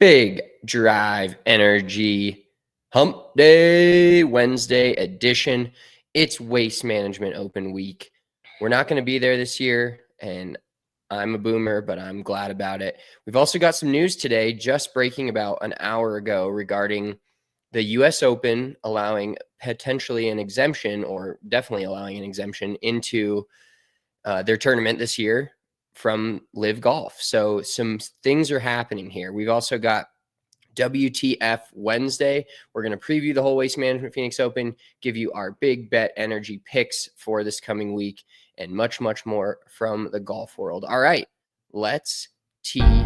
Big Drive Energy Hump Day Wednesday edition. It's Waste Management Open Week. We're not going to be there this year, and I'm a boomer, but I'm glad about it. We've also got some news today, just breaking about an hour ago, regarding the U.S. Open allowing potentially an exemption, or definitely allowing an exemption into their tournament this year from Live Golf. So some things are happening here. We've also got WTF Wednesday. We're going to preview the whole Waste Management Phoenix Open, give you our big bet energy picks for this coming week, and much, much more from the golf world. All right, let's tee.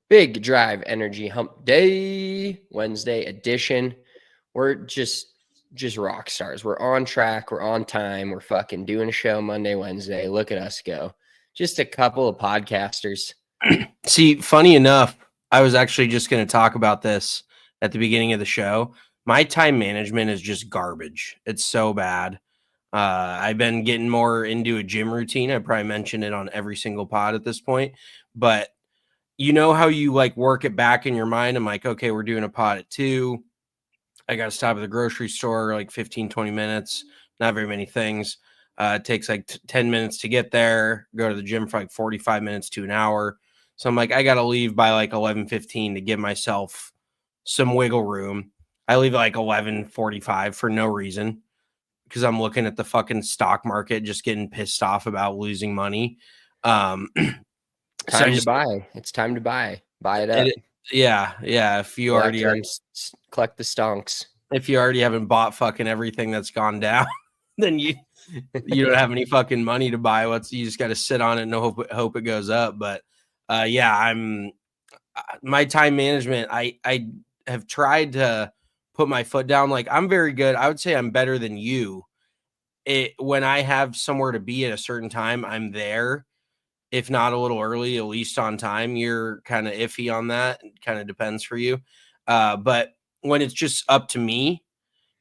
Big Drive Energy Hump Day Wednesday edition. We're just rock stars. We're on track. We're on time. We're fucking doing a show Monday, Wednesday. Look at us go. Just a couple of podcasters. See, funny enough, I was actually just going to talk about this at the beginning of the show. My time management is just garbage. It's so bad. I've been getting more into a gym routine. I probably mentioned it on every single pod at this point, but you know how you like work it back in your mind. I'm like, okay, we're doing a pod at 2. I got to stop at the grocery store, like 15, 20 minutes, not very many things. It takes like 10 minutes to get there, go to the gym for like 45 minutes to an hour. So I'm like, I got to leave by like 11:15 to give myself some wiggle room. I leave at like 11:45 for no reason because I'm looking at the fucking stock market, just getting pissed off about losing money. Time to buy. It's time to buy. Buy it up. Yeah. If you already are, collect the stonks. If you already haven't bought fucking everything that's gone down, then you don't have any fucking money to buy. You just got to sit on it and hope it goes up. But my time management. I have tried to put my foot down. Like I'm very good. I would say I'm better than you. When I have somewhere to be at a certain time, I'm there. If not a little early, at least on time. You're kind of iffy on that. It kind of depends for you. But when it's just up to me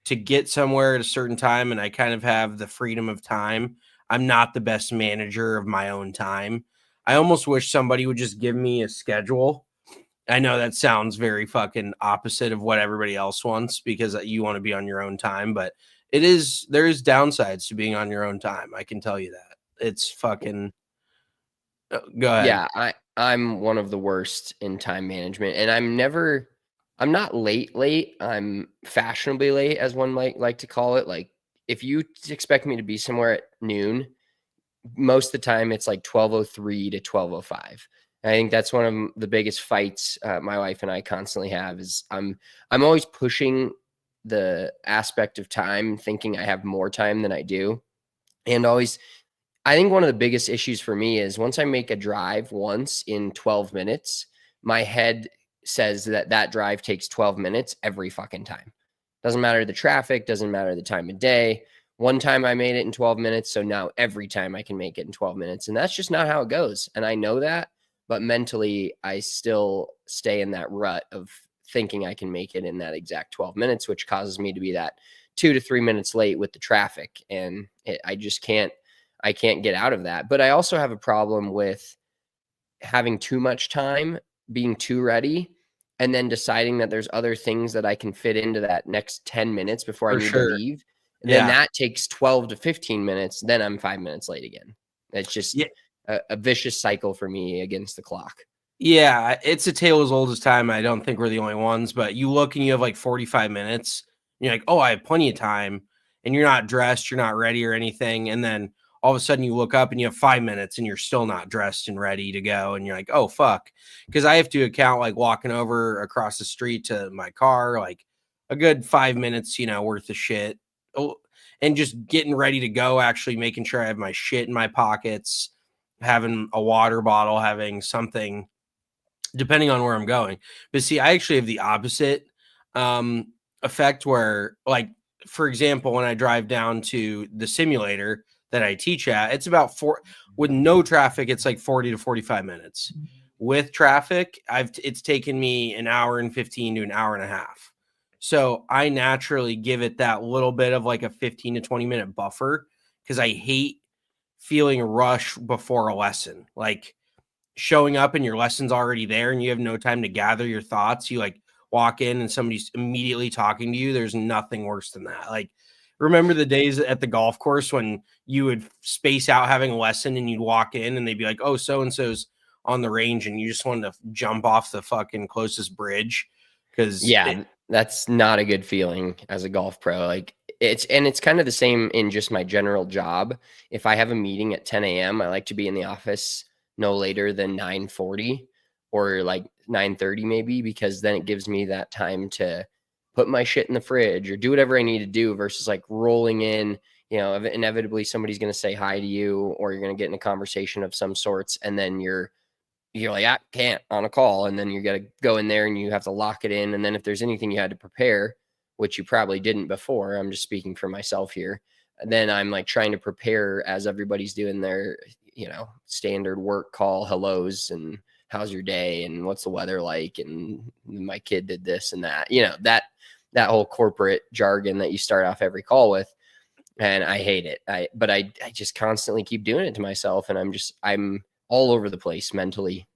to get somewhere at a certain time and I kind of have the freedom of time, I'm not the best manager of my own time. I almost wish somebody would just give me a schedule. I know that sounds very fucking opposite of what everybody else wants because you want to be on your own time, but there is downsides to being on your own time. I can tell you that. It's fucking... Go ahead. Yeah, I'm one of the worst in time management, and I'm not late. I'm fashionably late, as one might like to call it. Like if you expect me to be somewhere at noon, most of the time it's like 12:03 to 12:05. I think that's one of the biggest fights my wife and I constantly have is I'm always pushing the aspect of time, thinking I have more time than I do. And I think one of the biggest issues for me is once I make a drive once in 12 minutes, my head says that drive takes 12 minutes every fucking time. Doesn't matter the traffic, doesn't matter the time of day. One time I made it in 12 minutes, so now every time I can make it in 12 minutes. And that's just not how it goes. And I know that, but mentally I still stay in that rut of thinking I can make it in that exact 12 minutes, which causes me to be that 2 to 3 minutes late with the traffic. And I can't get out of that. But I also have a problem with having too much time, being too ready, and then deciding that there's other things that I can fit into that next 10 minutes before I need to leave. And then that takes 12 to 15 minutes. Then I'm 5 minutes late again. It's just a vicious cycle for me against the clock. Yeah, it's a tale as old as time. I don't think we're the only ones, but you look and you have like 45 minutes. And you're like, oh, I have plenty of time. And you're not dressed, you're not ready or anything. And then all of a sudden you look up and you have 5 minutes and you're still not dressed and ready to go. And you're like, oh, fuck. Because I have to account like walking over across the street to my car, like a good 5 minutes, worth of shit. Oh, and just getting ready to go, actually making sure I have my shit in my pockets, having a water bottle, having something depending on where I'm going. But see, I actually have the opposite effect where, like, for example, when I drive down to the simulator that I teach at, it's about with no traffic, it's like 40 to 45 minutes. With traffic, it's taken me an hour and 15 to an hour and a half. So I naturally give it that little bit of like a 15 to 20 minute buffer because I hate feeling a rush before a lesson. Like, showing up and your lesson's already there and you have no time to gather your thoughts. You like walk in and somebody's immediately talking to you. There's nothing worse than that. Like, remember the days at the golf course when you would space out having a lesson and you'd walk in and they'd be like, oh, so-and-so's on the range, and you just wanted to jump off the fucking closest bridge. Because that's not a good feeling as a golf pro. Like, it's kind of the same in just my general job. If I have a meeting at 10 a.m., I like to be in the office no later than 9:40 or like 9:30 maybe, because then it gives me that time to put my shit in the fridge or do whatever I need to do versus like rolling in, inevitably somebody's going to say hi to you or you're going to get in a conversation of some sorts. And then you're like, I can't on a call. And then you got to go in there and you have to lock it in. And then if there's anything you had to prepare, which you probably didn't before, I'm just speaking for myself here, then I'm like trying to prepare as everybody's doing their, standard work call hellos and how's your day and what's the weather like and my kid did this and that, that whole corporate jargon that you start off every call with. And I hate it. But I just constantly keep doing it to myself, and I'm all over the place mentally,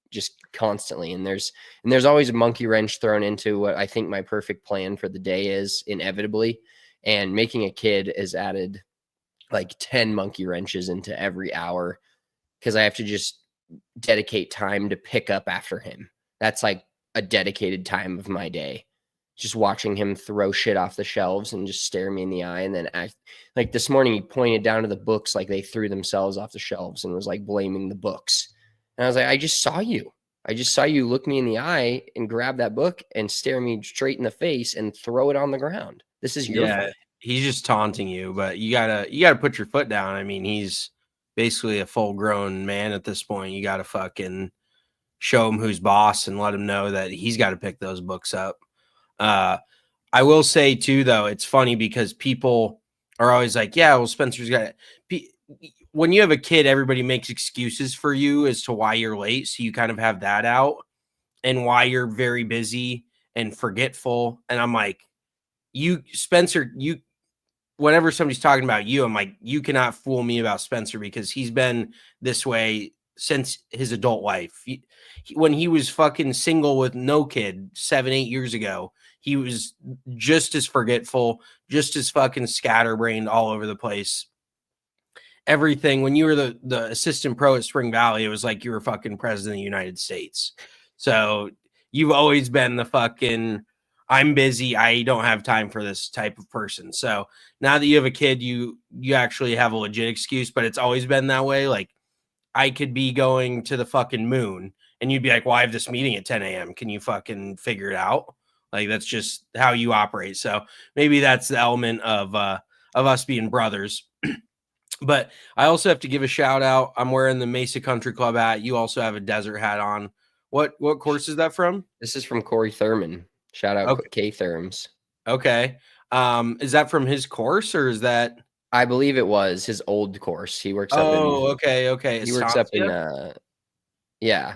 just constantly. And there's always a monkey wrench thrown into what I think my perfect plan for the day is, inevitably. And making a kid is added like 10 monkey wrenches into every hour because I have to just dedicate time to pick up after him. That's like a dedicated time of my day. Just watching him throw shit off the shelves and just stare me in the eye and then act like this morning he pointed down to the books like they threw themselves off the shelves and was like blaming the books. And I was like, I just saw you look me in the eye and grab that book and stare me straight in the face and throw it on the ground. This is your fault. He's just taunting you, but you gotta put your foot down. I mean, he's basically a full grown man at this point. You gotta fucking show him who's boss and let him know that he's got to pick those books up. I will say too, though, it's funny because people are always like, yeah, well, Spencer's got it. When you have a kid, everybody makes excuses for you as to why you're late. So you kind of have that out and why you're very busy and forgetful. And I'm like, Spencer, whenever somebody's talking about you, I'm like, you cannot fool me about Spencer because he's been this way since his adult life. When he was fucking single with no kid 7-8 years ago, he was just as forgetful, just as fucking scatterbrained all over the place. Everything. When you were the assistant pro at Spring Valley, it was like you were fucking president of the United States. So you've always been the fucking, I'm busy, I don't have time for this type of person. So now that you have a kid, you actually have a legit excuse, but it's always been that way. Like, I could be going to the fucking moon and you'd be like, well, I have this meeting at 10 a.m. Can you fucking figure it out? Like, that's just how you operate. So maybe that's the element of us being brothers. But I also have to give a shout out. I'm wearing the Mesa Country Club hat. You also have a desert hat on. What course is that from? This is from Corey Thurman. Shout out K Therms. Okay. Is that from his course or is that? I believe it was his old course. He works up okay. He works up in yeah.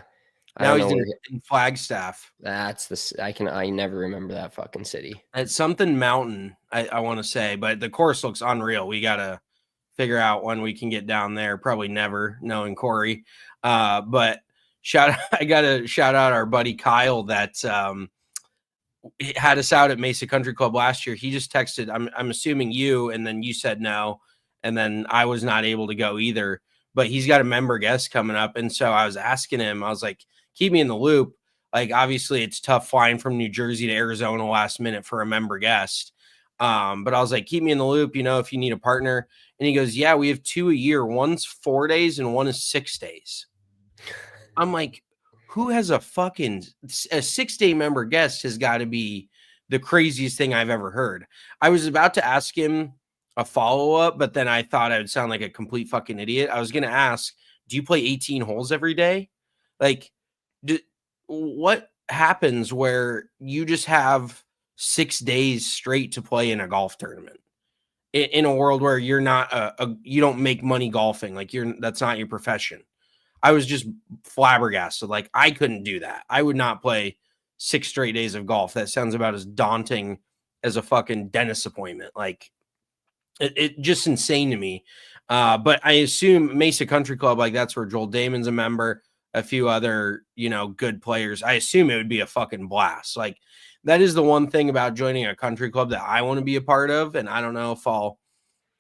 Now he's in Flagstaff. That's I never remember that fucking city. It's something mountain, I want to say, but the course looks unreal. We gotta figure out when we can get down there. Probably never, knowing Corey. But I gotta shout out our buddy Kyle that had us out at Mesa Country Club last year. He just texted, I'm assuming you, and then you said no, and then I was not able to go either. But he's got a member guest coming up, and so I was asking him, I was like, keep me in the loop. Like, obviously it's tough flying from New Jersey to Arizona last minute for a member guest. But I was like, keep me in the loop, if you need a partner. And he goes, yeah, we have 2 a year. One's 4 days and one is 6 days. I'm like, who has a 6-day member guest has got to be the craziest thing I've ever heard. I was about to ask him a follow-up, but then I thought I would sound like a complete fucking idiot. I was going to ask, do you play 18 holes every day? Like, what happens where you just have 6 days straight to play in a golf tournament in a world where you're not you don't make money golfing, like that's not your profession. I was just flabbergasted. Like, I couldn't do that. I would not play 6 straight days of golf. That sounds about as daunting as a fucking dentist appointment. Like, it just insane to me. But I assume Mesa Country Club, like, that's where Joel Damon's a member, a few other, good players. I assume it would be a fucking blast. Like, that is the one thing about joining a country club that I want to be a part of. And I don't know if I'll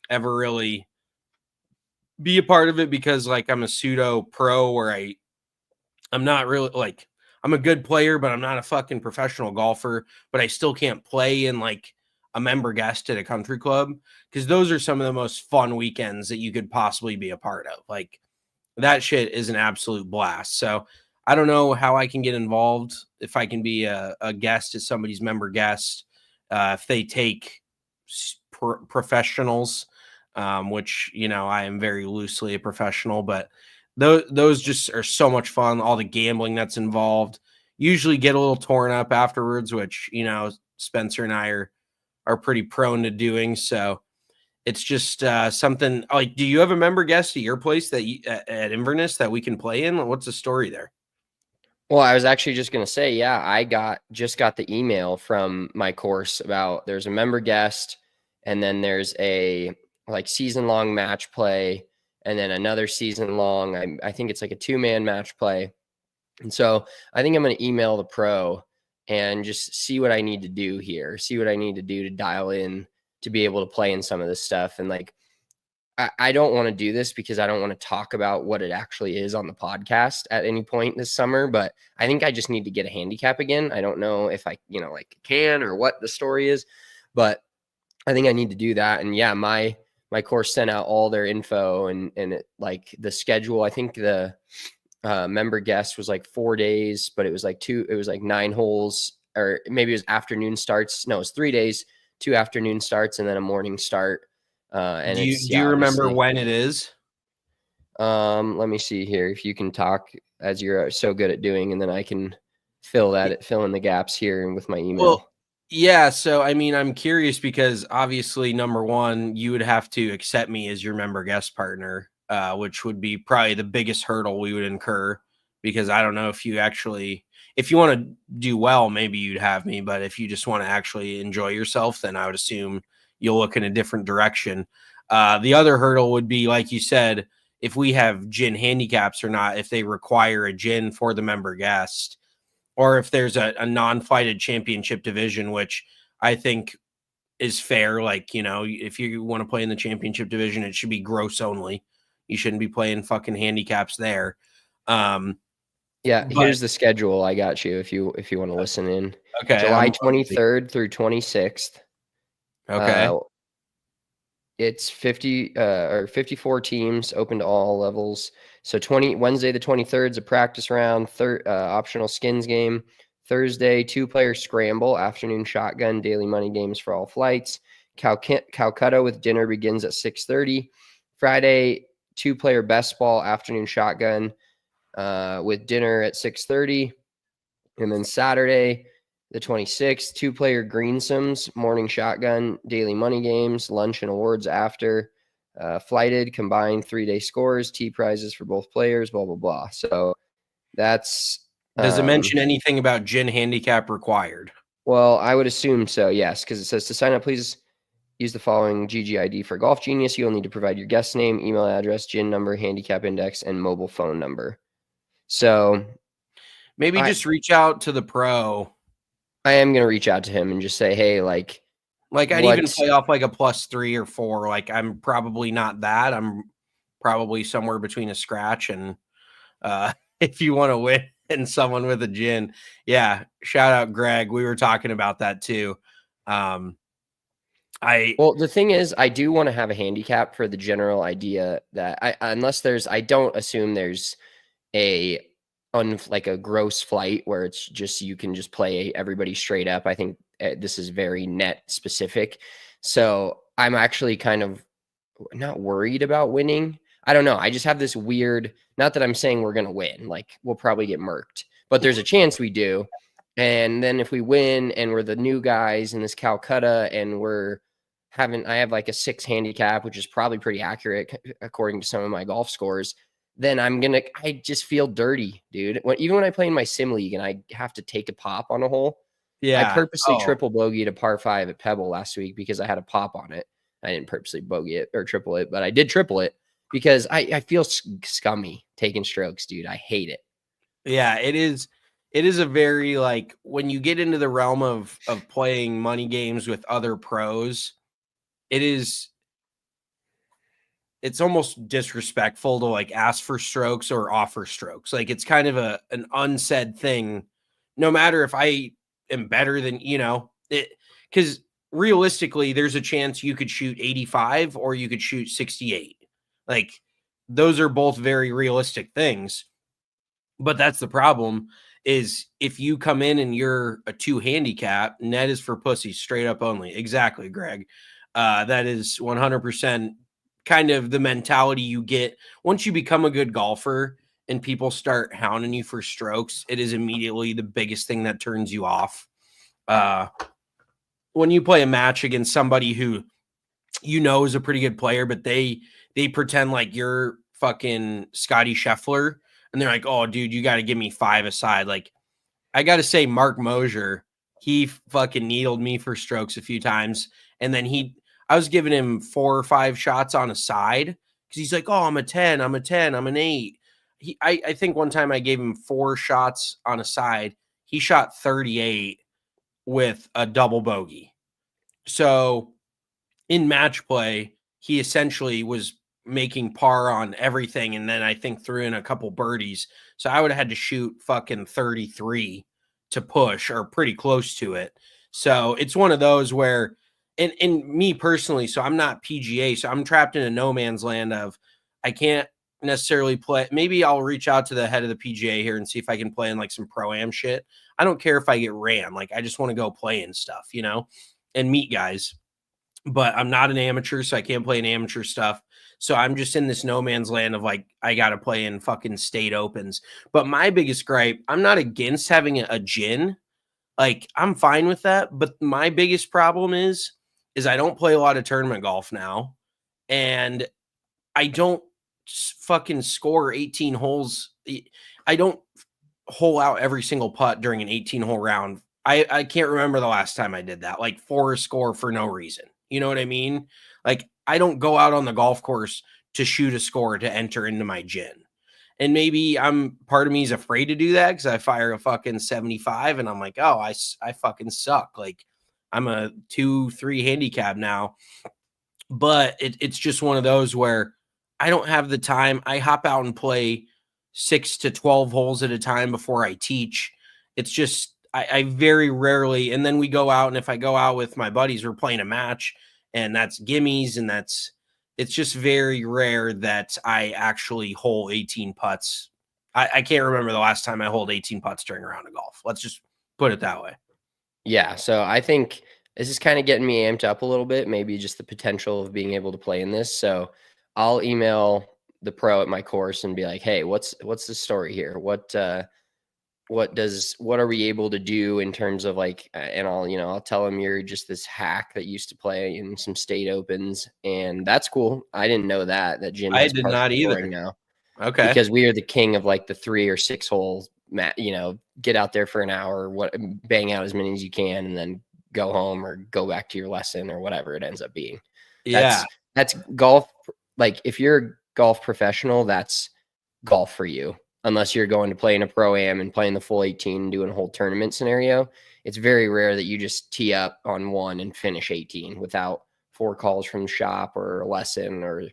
ever really be a part of it because, like, I'm a pseudo pro where I'm not really, like, I'm a good player, but I'm not a fucking professional golfer, but I still can't play in, like, a member guest at a country club, because those are some of the most fun weekends that you could possibly be a part of. Like, that shit is an absolute blast. So I don't know how I can get involved, if I can be a guest as somebody's member guest, if they take professionals, which, I am very loosely a professional, but those just are so much fun. All the gambling that's involved usually get a little torn up afterwards, which, Spencer and I are pretty prone to doing. So it's just something like, do you have a member guest at your place that at Inverness that we can play in? What's the story there? Well, I was actually just going to say, yeah, I just got the email from my course about there's a member guest, and then there's a like season-long match play, and then another season-long, I think it's like a 2-man match play. And so I think I'm going to email the pro and just see what I need to do here, see what I need to do to dial in to be able to play in some of this stuff. And like, I don't want to do this because I don't want to talk about what it actually is on the podcast at any point this summer, but I think I just need to get a handicap again. I don't know if I, like can or what the story is, but I think I need to do that. And yeah, my course sent out all their info and it, like the schedule. I think the member guest was like 4 days, but it was like 9 holes, or maybe it was afternoon starts. No, it was 3 days, 2 afternoon starts, and then a morning start. And do you remember when it is? Let me see here. If you can talk as you're so good at doing, and then I can fill in the gaps here with my email. Well, yeah. So, I mean, I'm curious because obviously, number one, you would have to accept me as your member guest partner, which would be probably the biggest hurdle we would incur, because I don't know if you want to do well, maybe you'd have me, but if you just want to actually enjoy yourself, then I would assume you'll look in a different direction. The other hurdle would be, like you said, if we have gin handicaps or not, if they require a gin for the member guest, or if there's a non-flighted championship division, which I think is fair. Like, if you want to play in the championship division, it should be gross only. You shouldn't be playing fucking handicaps there. Here's the schedule. I got you if you want to listen in. Okay. July 23rd through 26th. Okay. It's 54 teams, open to all levels. So Wednesday the 23rd is a practice round, optional skins game. Thursday, 2-player scramble, afternoon shotgun, daily money games for all flights. Calcutta with dinner begins at 6:30. Friday, 2-player best ball, afternoon shotgun, with dinner at 6:30. And then Saturday, the 26th, 2-player greensomes, morning shotgun, daily money games, lunch and awards after. Flighted, combined 3-day scores, tee prizes for both players, blah, blah, blah. So that's... Does it mention anything about gin handicap required? Well, I would assume so, yes, because it says to sign up, please use the following GGID for Golf Genius. You'll need to provide your guest name, email address, gin number, handicap index, and mobile phone number. So maybe just reach out to the pro. I am going to reach out to him and just say, hey, like I'd even play off like a +3 or 4. Like, I'm probably not that. I'm probably somewhere between a scratch and if you want to win and someone with a gin. Yeah. Shout out Greg. We were talking about that too. Well, the thing is, I do want to have a handicap for the general idea that I don't assume there's like a gross flight where it's just, you can just play everybody straight up. I think this is very net specific. So I'm actually kind of not worried about winning. I don't know. I just have this weird, not that I'm saying we're going to win, like we'll probably get murked, but there's a chance we do. And then if we win and we're the new guys in this Calcutta and I have like a 6 handicap, which is probably pretty accurate according to some of my golf scores, then I just feel dirty, dude. Even when I play in my sim league and I have to take a pop on a hole, I purposely triple bogeyed a par 5 at Pebble last week because I had a pop on it. I didn't purposely bogey it or triple it, but I did triple it because I feel scummy taking strokes, dude. I hate it. Yeah, it is. It is a very, like, when you get into the realm of playing money games with other pros, it's almost disrespectful to like ask for strokes or offer strokes. Like, it's kind of an unsaid thing, no matter if I am better than, it, because realistically there's a chance you could shoot 85 or you could shoot 68. Like, those are both very realistic things. But that's the problem, is if you come in and you're a 2 handicap, net is for pussies, straight up only. Exactly, Greg. That is 100% kind of the mentality you get once you become a good golfer and people start hounding you for strokes. It is immediately the biggest thing that turns you off. When you play a match against somebody who is a pretty good player, but they pretend like you're fucking Scottie Scheffler, and they're like, "Oh, dude, you got to give me 5 aside." Like, I got to say, Mark Mosier, he fucking needled me for strokes a few times, and then I was giving him 4 or 5 shots on a side because he's like, "Oh, I'm a 10, I'm an 8." I think one time I gave him 4 shots on a side. He shot 38 with a double bogey. So in match play, he essentially was making par on everything, and then I think threw in a couple birdies. So I would have had to shoot fucking 33 to push, or pretty close to it. So it's one of those where, and me personally, so I'm not PGA, so I'm trapped in a no man's land of I can't necessarily play. Maybe I'll reach out to the head of the PGA here and see if I can play in like some pro-am shit. I don't care if I get ran. Like, I just want to go play and stuff, and meet guys. But I'm not an amateur, so I can't play in amateur stuff. So I'm just in this no man's land of like, I got to play in fucking state opens. But my biggest gripe, I'm not against having a gin. Like, I'm fine with that. But my biggest problem is I don't play a lot of tournament golf now. And I don't fucking score 18 holes. I don't hole out every single putt during an 18-hole round. I can't remember the last time I did that. Like, for a score for no reason. You know what I mean? Like, I don't go out on the golf course to shoot a score to enter into my gin. And maybe part of me is afraid to do that because I fire a fucking 75 and I'm like, oh, I fucking suck. Like, I'm a 2-3 handicap now. But it's just one of those where I don't have the time. I hop out and play 6 to 12 holes at a time before I teach. It's just, I very rarely, and then we go out, and if I go out with my buddies, we're playing a match, and that's gimmies, and it's just very rare that I actually hole 18 putts. I can't remember the last time I holed 18 putts during a round of golf. Let's just put it that way. Yeah, so I think this is kind of getting me amped up a little bit, maybe just the potential of being able to play in this. So I'll email the pro at my course and be like, hey, what's the story here? What are we able to do in terms of like, and I'll tell them you're just this hack that used to play in some state opens, and that's cool. I didn't know that Jim I did not either now. Okay. Because we are the king of like the 3 or 6 holes, get out there for an hour, bang out as many as you can, and then go home or go back to your lesson or whatever it ends up being. Yeah. That's golf. Like, if you're a golf professional, that's golf for you. Unless you're going to play in a pro-am and playing the full 18 and doing a whole tournament scenario, it's very rare that you just tee up on 1 and finish 18 without 4 calls from the shop or a lesson, or,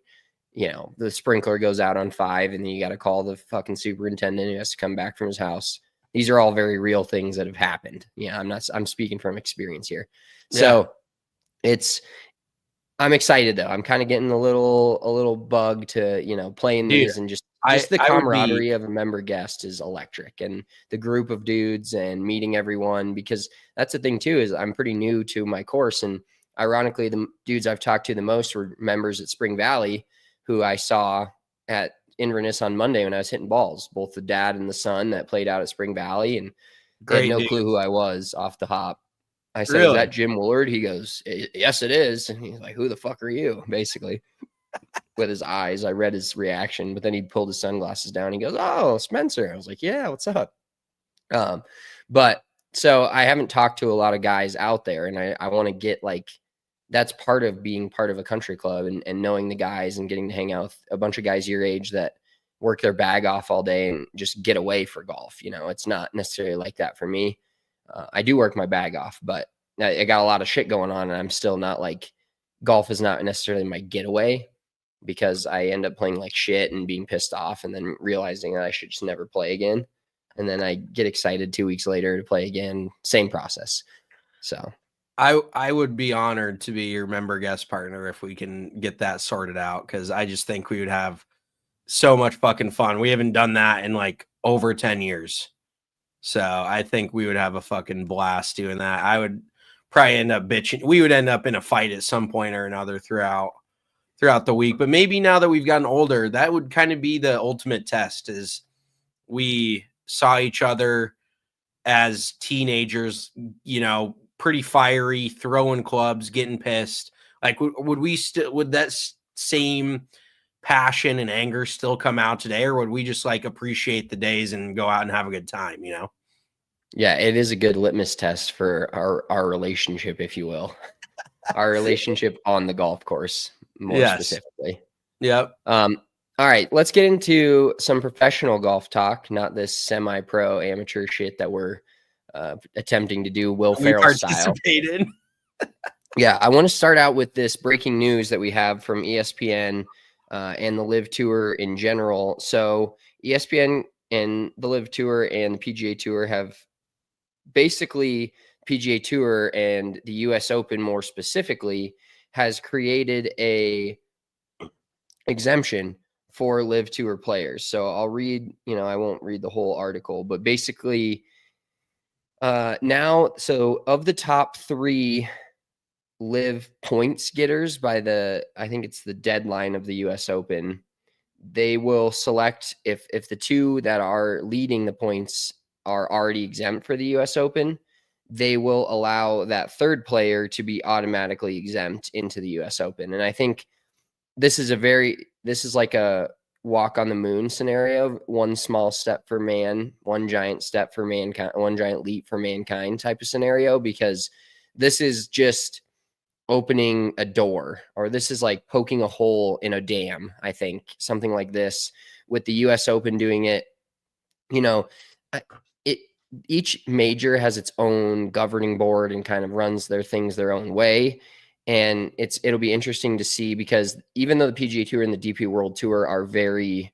the sprinkler goes out on 5 and then you got to call the fucking superintendent who has to come back from his house. These are all very real things that have happened. Yeah, I'm speaking from experience here. So I'm excited though. I'm kind of getting a little bug to, play in these, and just the camaraderie of a member guest is electric, and the group of dudes and meeting everyone, because that's the thing too, is I'm pretty new to my course. And ironically, the dudes I've talked to the most were members at Spring Valley who I saw at Inverness on Monday when I was hitting balls, both the dad and the son that played out at Spring Valley, and they had no clue who I was off the hop. I said, "Is that Jim Woolard?" He goes, "Yes, it is." And he's like, "Who the fuck are you?" Basically, with his eyes, I read his reaction, but then he pulled his sunglasses down. He goes, "Oh, Spencer." I was like, "Yeah, what's up?" But so I haven't talked to a lot of guys out there, and I want to get like, that's part of being part of a country club and knowing the guys and getting to hang out with a bunch of guys your age that work their bag off all day and just get away for golf. It's not necessarily like that for me. I do work my bag off, but I got a lot of shit going on, and I'm still not like, golf is not necessarily my getaway, because I end up playing like shit and being pissed off and then realizing that I should just never play again. And then I get excited 2 weeks later to play again. Same process. So I would be honored to be your member guest partner if we can get that sorted out, because I just think we would have so much fucking fun. We haven't done that in like over 10 years. So I think we would have a fucking blast doing that. I would probably end up bitching. We would end up in a fight at some point or another throughout the week. But maybe now that we've gotten older, that would kind of be the ultimate test, is we saw each other as teenagers, pretty fiery, throwing clubs, getting pissed. Like, would that same passion and anger still come out today, or would we just like appreciate the days and go out and have a good time? Yeah, it is a good litmus test for our relationship, if you will. Our relationship on the golf course, more specifically. Yep. All right, let's get into some professional golf talk, not this semi-pro amateur shit that we're attempting to do Will Ferrell style. Yeah, I want to start out with this breaking news that we have from ESPN and the Live Tour in general. So ESPN and the Live Tour and the PGA Tour have basically, PGA Tour and the US Open more specifically has created a exemption for Live Tour players. So I'll read, I won't read the whole article, but basically now, so of the top 3 Live points getters by I think it's the deadline of the US Open, they will select, if the 2 that are leading the points are already exempt for the US Open, they will allow that 3rd player to be automatically exempt into the US Open. And I think this is like a walk on the moon scenario, one small step for man, one giant step for mankind, one giant leap for mankind type of scenario, because this is just opening a door, or this is like poking a hole in a dam. I think something like this, with the US Open doing it, each major has its own governing board and kind of runs their things their own way. And it'll be interesting to see, because even though the PGA Tour and the DP World Tour are very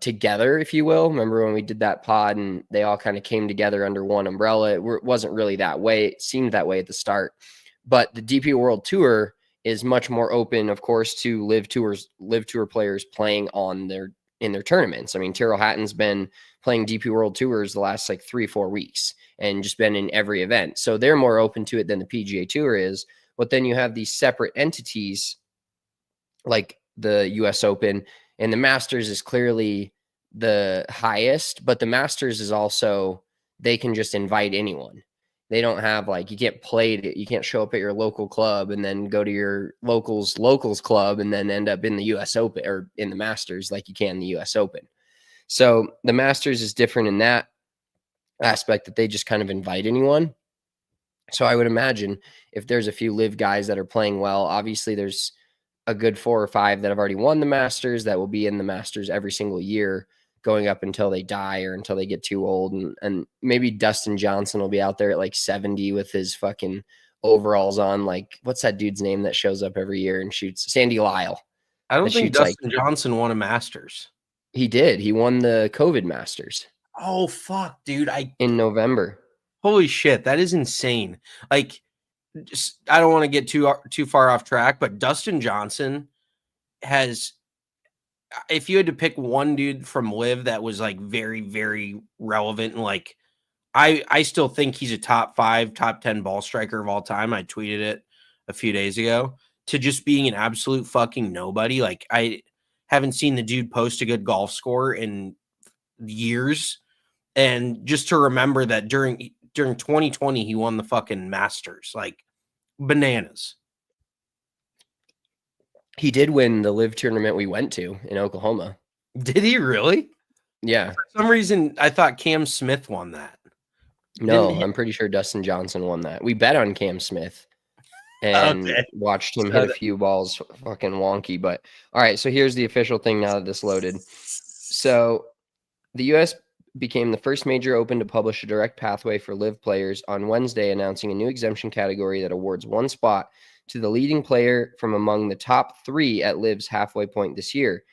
together, if you will, remember when we did that pod and they all kind of came together under one umbrella? It wasn't really that way. It seemed that way at the start. But the DP World Tour is much more open, of course, to Live Tour players playing in their tournaments. I mean, Tyrrell Hatton's been playing DP World Tours the last like 3-4 weeks and just been in every event. So they're more open to it than the PGA Tour is. But then you have these separate entities like the US Open, and the Masters is clearly the highest, but the Masters is also, they can just invite anyone. They don't have like, you can't show up at your local club and then go to your locals club and then end up in the US Open or in the Masters like you can in the US Open. So the Masters is different in that aspect, that they just kind of invite anyone. So I would imagine if there's a few Live guys that are playing well, obviously there's a good 4 or 5 that have already won the Masters that will be in the Masters every single year going up until they die or until they get too old. And maybe Dustin Johnson will be out there at like 70 with his fucking overalls on. Like, what's that dude's name that shows up every year and shoots? Sandy Lyle. I don't think Dustin Johnson won a Masters. He did. He won the COVID Masters. Oh, fuck, dude. In November. Holy shit. That is insane. Like, I don't want to get too far off track, but Dustin Johnson has, if you had to pick one dude from Live that was like very, very relevant, and like, I still think he's a top 5, top 10 ball striker of all time. I tweeted it a few days ago, to just being an absolute fucking nobody. Like, haven't seen the dude post a good golf score in years. And just to remember that during 2020, he won the fucking Masters, like bananas. He did win the live tournament we went to in Oklahoma. Did he really? Yeah. For some reason, I thought Cam Smith won that. No, I'm pretty sure Dustin Johnson won that. We bet on Cam Smith and watched him hit a few balls fucking wonky. But all right, so here's the official thing now that this loaded. So the U.S. became the first major open to publish a direct pathway for live players on Wednesday, announcing a new exemption category that awards one spot to the leading player from among the top 3 at live's halfway point this year.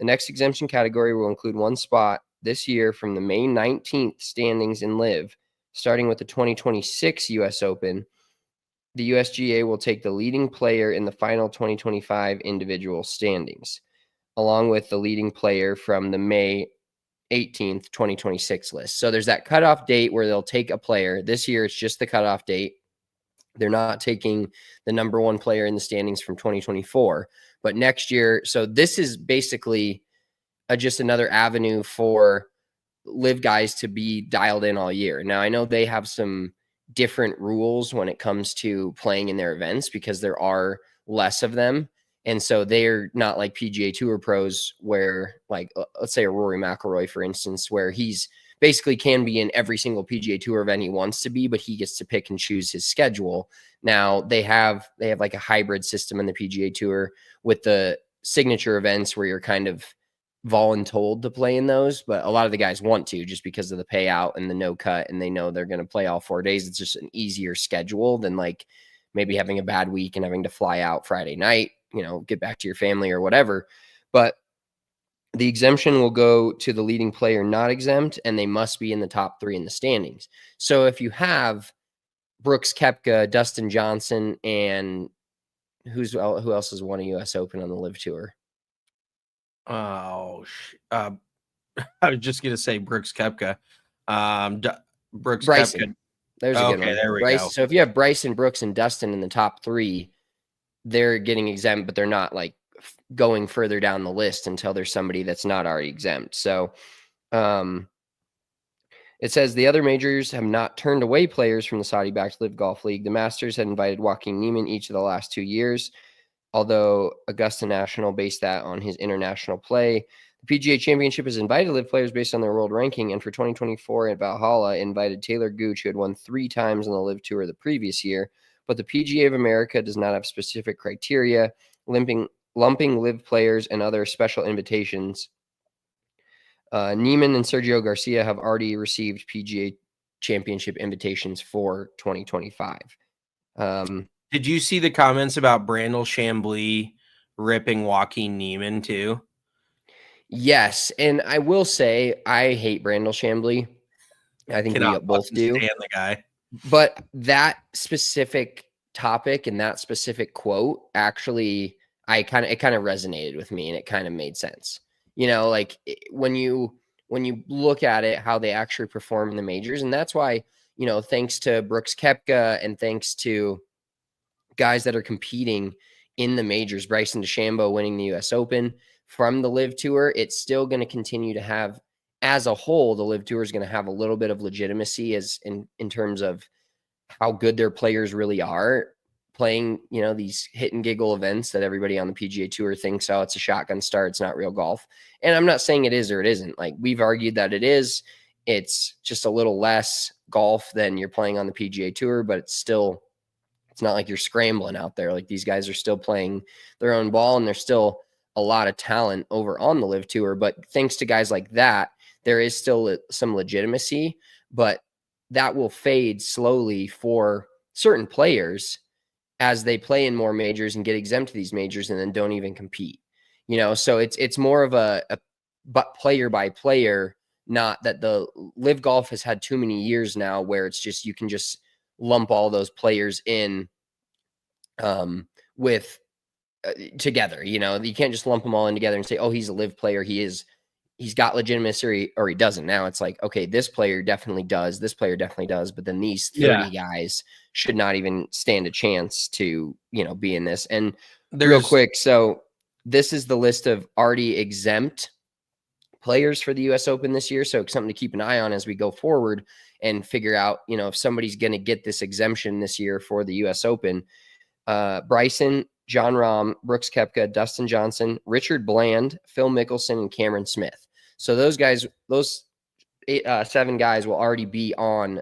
The next exemption category will include one spot this year from the May 19th standings in live. Starting with the 2026 U.S. Open, the USGA will take the leading player in the final 2025 individual standings, along with the leading player from the May 18th, 2026 list. So there's that cutoff date where they'll take a player. This year, it's just the cutoff date. They're not taking the number 1 player in the standings from 2024. But next year, so this is basically just another avenue for live guys to be dialed in all year. Now, I know they have some different rules when it comes to playing in their events because there are less of them. And so they're not like PGA Tour pros where, like, let's say a Rory McIlroy, for instance, where he's basically can be in every single PGA Tour event he wants to be, but he gets to pick and choose his schedule. Now they have like a hybrid system in the PGA Tour with the signature events where you're kind of voluntold to play in those, but a lot of the guys want to just because of the payout and the no cut, and they know they're going to play all 4 days. It's just an easier schedule than like maybe having a bad week and having to fly out Friday night, get back to your family or whatever. But the exemption will go to the leading player not exempt, and they must be in the top 3 in the standings. So if you have Brooks Koepka, Dustin Johnson, and who else has won a U.S. Open on the Live Tour? I was just gonna say Brooks Koepka. Brooks Bryson. Koepka. There's a good one. There we Bryce, go. So if you have Bryson, Brooks, and Dustin in the top 3, they're getting exempt, but they're not like going further down the list until there's somebody that's not already exempt. So it says the other majors have not turned away players from the Saudi-backed Live Golf League. The Masters had invited Joaquin Niemann each of the last 2 years, although Augusta National based that on his international play. The PGA Championship has invited live players based on their world ranking, and for 2024 at Valhalla, invited Taylor Gooch, who had won 3 times on the Live Tour the previous year. But the PGA of America does not have specific criteria, lumping live players and other special invitations. Niemann and Sergio Garcia have already received PGA Championship invitations for 2025. Did you see the comments about Brandel Chambly ripping Joaquin Niemann too? Yes, and I will say I hate Brandel Chambly. I think we both do. Stand the guy. But that specific topic and that specific quote actually, it kind of resonated with me, and it kind of made sense. Like when you look at it, how they actually perform in the majors, and that's why thanks to Brooks Koepka and thanks to guys that are competing in the majors, Bryson DeChambeau winning the U.S. Open from the Live Tour, it's still going to continue to have, as a whole, the Live Tour is going to have a little bit of legitimacy as in terms of how good their players really are playing, these hit and giggle events that everybody on the PGA Tour thinks, oh, it's a shotgun start, it's not real golf. And I'm not saying it is or it isn't. Like, we've argued that it is. It's just a little less golf than you're playing on the PGA Tour, but it's not like you're scrambling out there. Like, these guys are still playing their own ball, and there's still a lot of talent over on the Live Tour. But thanks to guys like that, there is still some legitimacy, but that will fade slowly for certain players as they play in more majors and get exempt to these majors and then don't even compete. So it's more of a player by player, not that the Live Golf has had too many years now where it's just, you can just lump all those players in with together. You can't just lump them all in together and say, oh, he's a Live player, he's got legitimacy, or he doesn't. Now it's like, okay, this player definitely does, this player definitely does, but then these 30 guys should not even stand a chance to be in this. And real quick, so this is the list of already exempt players for the US Open this year. So something to keep an eye on as we go forward and figure out, if somebody's going to get this exemption this year for the US Open. Bryson, John Rahm, Brooks Koepka, Dustin Johnson, Richard Bland, Phil Mickelson, and Cameron Smith. So those guys, those 7 guys will already be on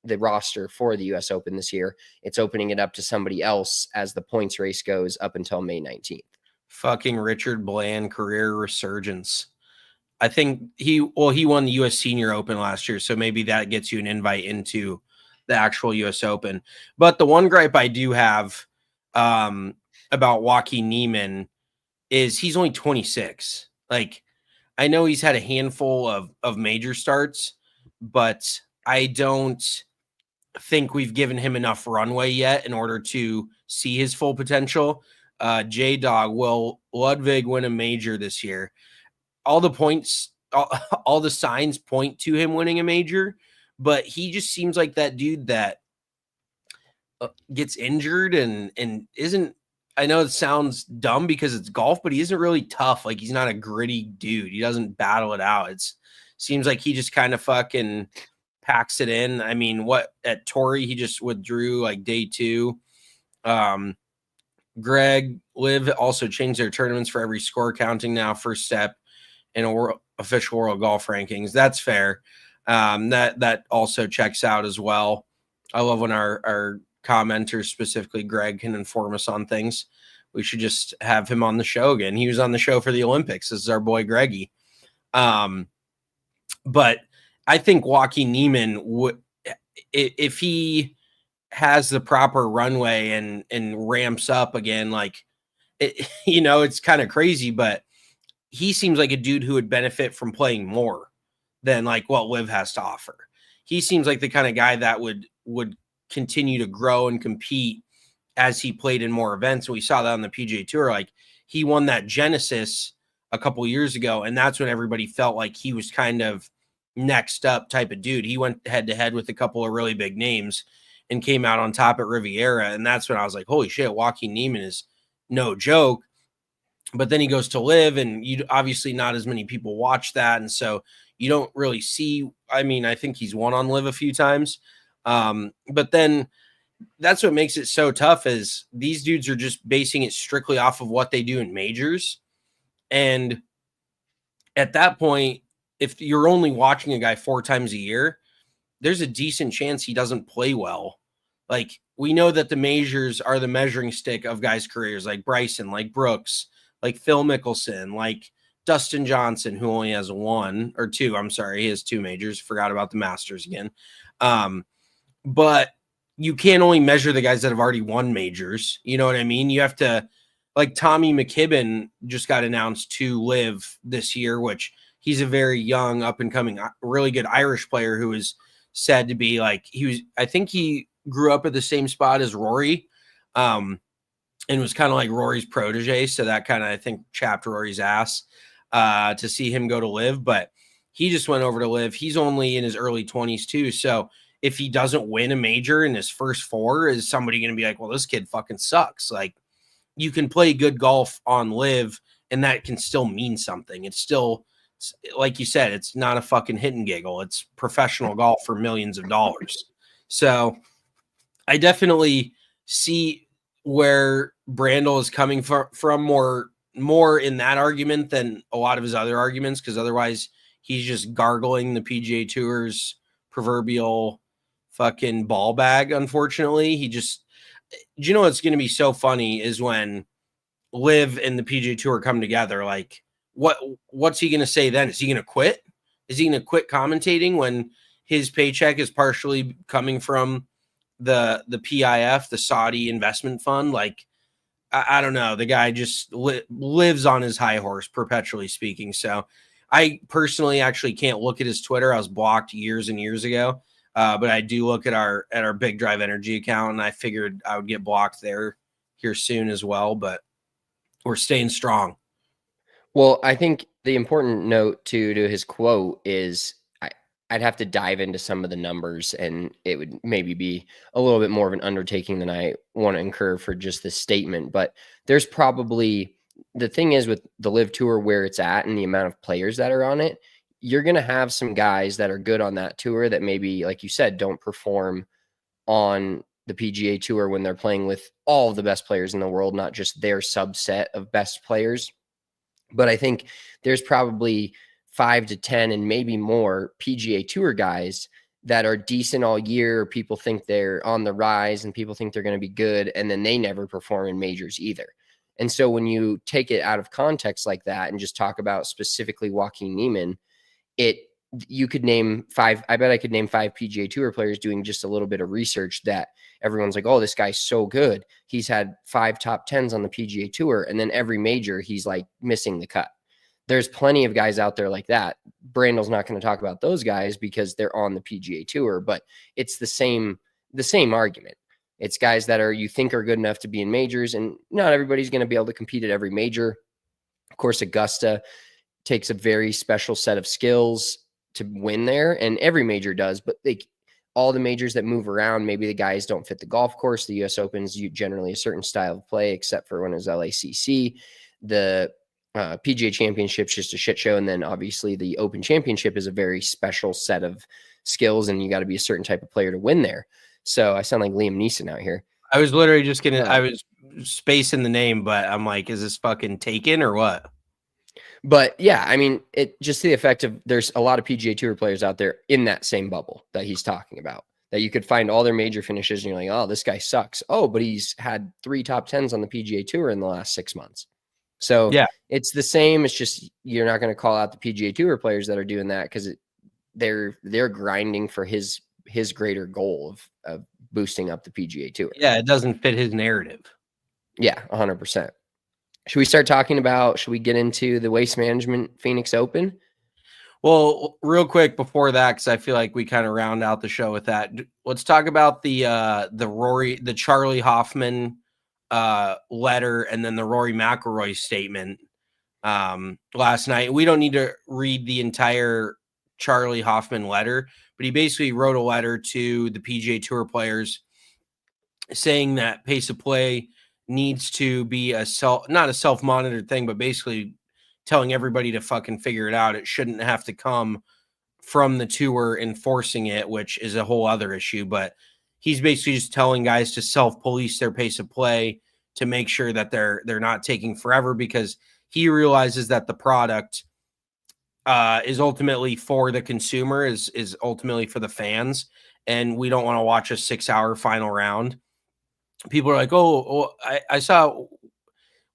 the roster for the US Open this year. It's opening it up to somebody else as the points race goes up until May 19th. Fucking Richard Bland career resurgence. I think he won the US Senior Open last year, so maybe that gets you an invite into the actual US Open. But the one gripe I do have about Joaquin Niemann is he's only 26. Like, I know he's had a handful of major starts, but I don't think we've given him enough runway yet in order to see his full potential. J-Dog, will Ludwig win a major this year? All the points, all the signs point to him winning a major, but he just seems like that dude that gets injured and isn't. I know it sounds dumb because it's golf, but he isn't really tough. Like, he's not a gritty dude. He doesn't battle it out. Seems like he just kind of fucking packs it in. I mean, at Torrey, he just withdrew like day 2. Greg, Liv also changed their tournaments for every score counting now. First step in official world golf rankings. That's fair. That also checks out as well. I love when our commenters, specifically Greg, can inform us on things. We should just have him on the show again. He was on the show for the Olympics. This is our boy Greggy. But I think Joaquin Niemann would, if he has the proper runway and ramps up again, like it's kind of crazy, but he seems like a dude who would benefit from playing more than like what Liv has to offer. He seems like the kind of guy that would continue to grow and compete as he played in more events. We saw that on the PGA Tour. Like, he won that Genesis a couple years ago, and that's when everybody felt like he was kind of next up type of dude. He went head to head with a couple of really big names and came out on top at Riviera. And that's when I was like, holy shit, Joaquin Niemann is no joke. But then he goes to Live, and you obviously not as many people watch that. And so you don't really see, I mean, I think he's won on Live a few times. But then that's what makes it so tough, is these dudes are just basing it strictly off of what they do in majors. And at that point, if you're only watching a guy 4 times a year, there's a decent chance he doesn't play well. Like, we know that the majors are the measuring stick of guys' careers, like Bryson, like Brooks, like Phil Mickelson, like Dustin Johnson, who only has 1 or 2. I'm sorry, he has 2 majors. Forgot about the Masters again. But you can't only measure the guys that have already won majors. You know what I mean? You have to, like, Tommy McKibben just got announced to Live this year, which he's a very young, up and coming, really good Irish player who is said to be like, I think he grew up at the same spot as Rory, and was kind of like Rory's protege. So that kind of, I think, chapped Rory's ass to see him go to Live, but he just went over to Live. He's only in his early 20s too. So if he doesn't win a major in his first 4, is somebody going to be like, well, this kid fucking sucks. Like, you can play good golf on Live, and that can still mean something. It's still, like you said, it's not a fucking hit and giggle. It's professional golf for millions of dollars. So I definitely see where Brandel is coming from more in that argument than a lot of his other arguments, because otherwise he's just gargling the PGA Tour's proverbial fucking ball bag. Unfortunately, do you know what's going to be so funny is when Liv and the PGA Tour come together. Like, what's he going to say then? Is he going to quit? Is he going to quit commentating when his paycheck is partially coming from the PIF, the Saudi investment fund? Like, I don't know. The guy just lives on his high horse, perpetually speaking. So I personally actually can't look at his Twitter. I was blocked years and years ago. But I do look at our Big Drive Energy account, and I figured I would get blocked there here soon as well. But we're staying strong. Well, I think the important note to his quote is I'd have to dive into some of the numbers, and it would maybe be a little bit more of an undertaking than I want to incur for just this statement. But there's probably the thing is with the Live Tour where it's at and the amount of players that are on it, you're going to have some guys that are good on that tour that maybe, like you said, don't perform on the PGA Tour when they're playing with all of the best players in the world, not just their subset of best players. But I think there's probably 5 to 10 and maybe more PGA Tour guys that are decent all year. People think they're on the rise and people think they're going to be good, and then they never perform in majors either. And so when you take it out of context like that and just talk about specifically Joaquin Niemann, you could name 5. I bet I could name 5 PGA Tour players doing just a little bit of research that everyone's like, oh, this guy's so good. He's had 5 top 10s on the PGA Tour. And then every major, he's like missing the cut. There's plenty of guys out there like that. Brandel's not going to talk about those guys because they're on the PGA Tour, but it's the same argument. It's guys that you think are good enough to be in majors, and not everybody's going to be able to compete at every major. Of course, Augusta takes a very special set of skills to win there, and every major does, but all the majors that move around, maybe the guys don't fit the golf course. The US Open's generally a certain style of play, except for when it was LACC. The PGA Championship's just a shit show, and then obviously the Open Championship is a very special set of skills, and you got to be a certain type of player to win there. So I sound like Liam Neeson out here. I was literally just gonna, I was spacing the name, but I'm like, is this fucking Taken or what? But yeah, I mean, it just the effect of there's a lot of PGA Tour players out there in that same bubble that he's talking about, that you could find all their major finishes and you're like, oh, this guy sucks. Oh, but he's had 3 top 10s on the PGA Tour in the last 6 months. So yeah, it's the same. It's just you're not going to call out the PGA Tour players that are doing that because they're grinding for his greater goal of boosting up the PGA Tour. Yeah, it doesn't fit his narrative. Yeah, 100%. Should we get into the Waste Management Phoenix Open? Well, real quick before that, because I feel like we kind of round out the show with that. Let's talk about the Charley Hoffman letter and then the Rory McIlroy statement last night. We don't need to read the entire Charley Hoffman letter, but he basically wrote a letter to the PGA Tour players saying that pace of play needs to be not a self-monitored thing, but basically telling everybody to fucking figure it out. It shouldn't have to come from the tour enforcing it, which is a whole other issue. But he's basically just telling guys to self-police their pace of play to make sure that they're not taking forever, because he realizes that the product is ultimately for the consumer, is ultimately for the fans, and we don't want to watch a 6-hour final round. People are like, oh, I saw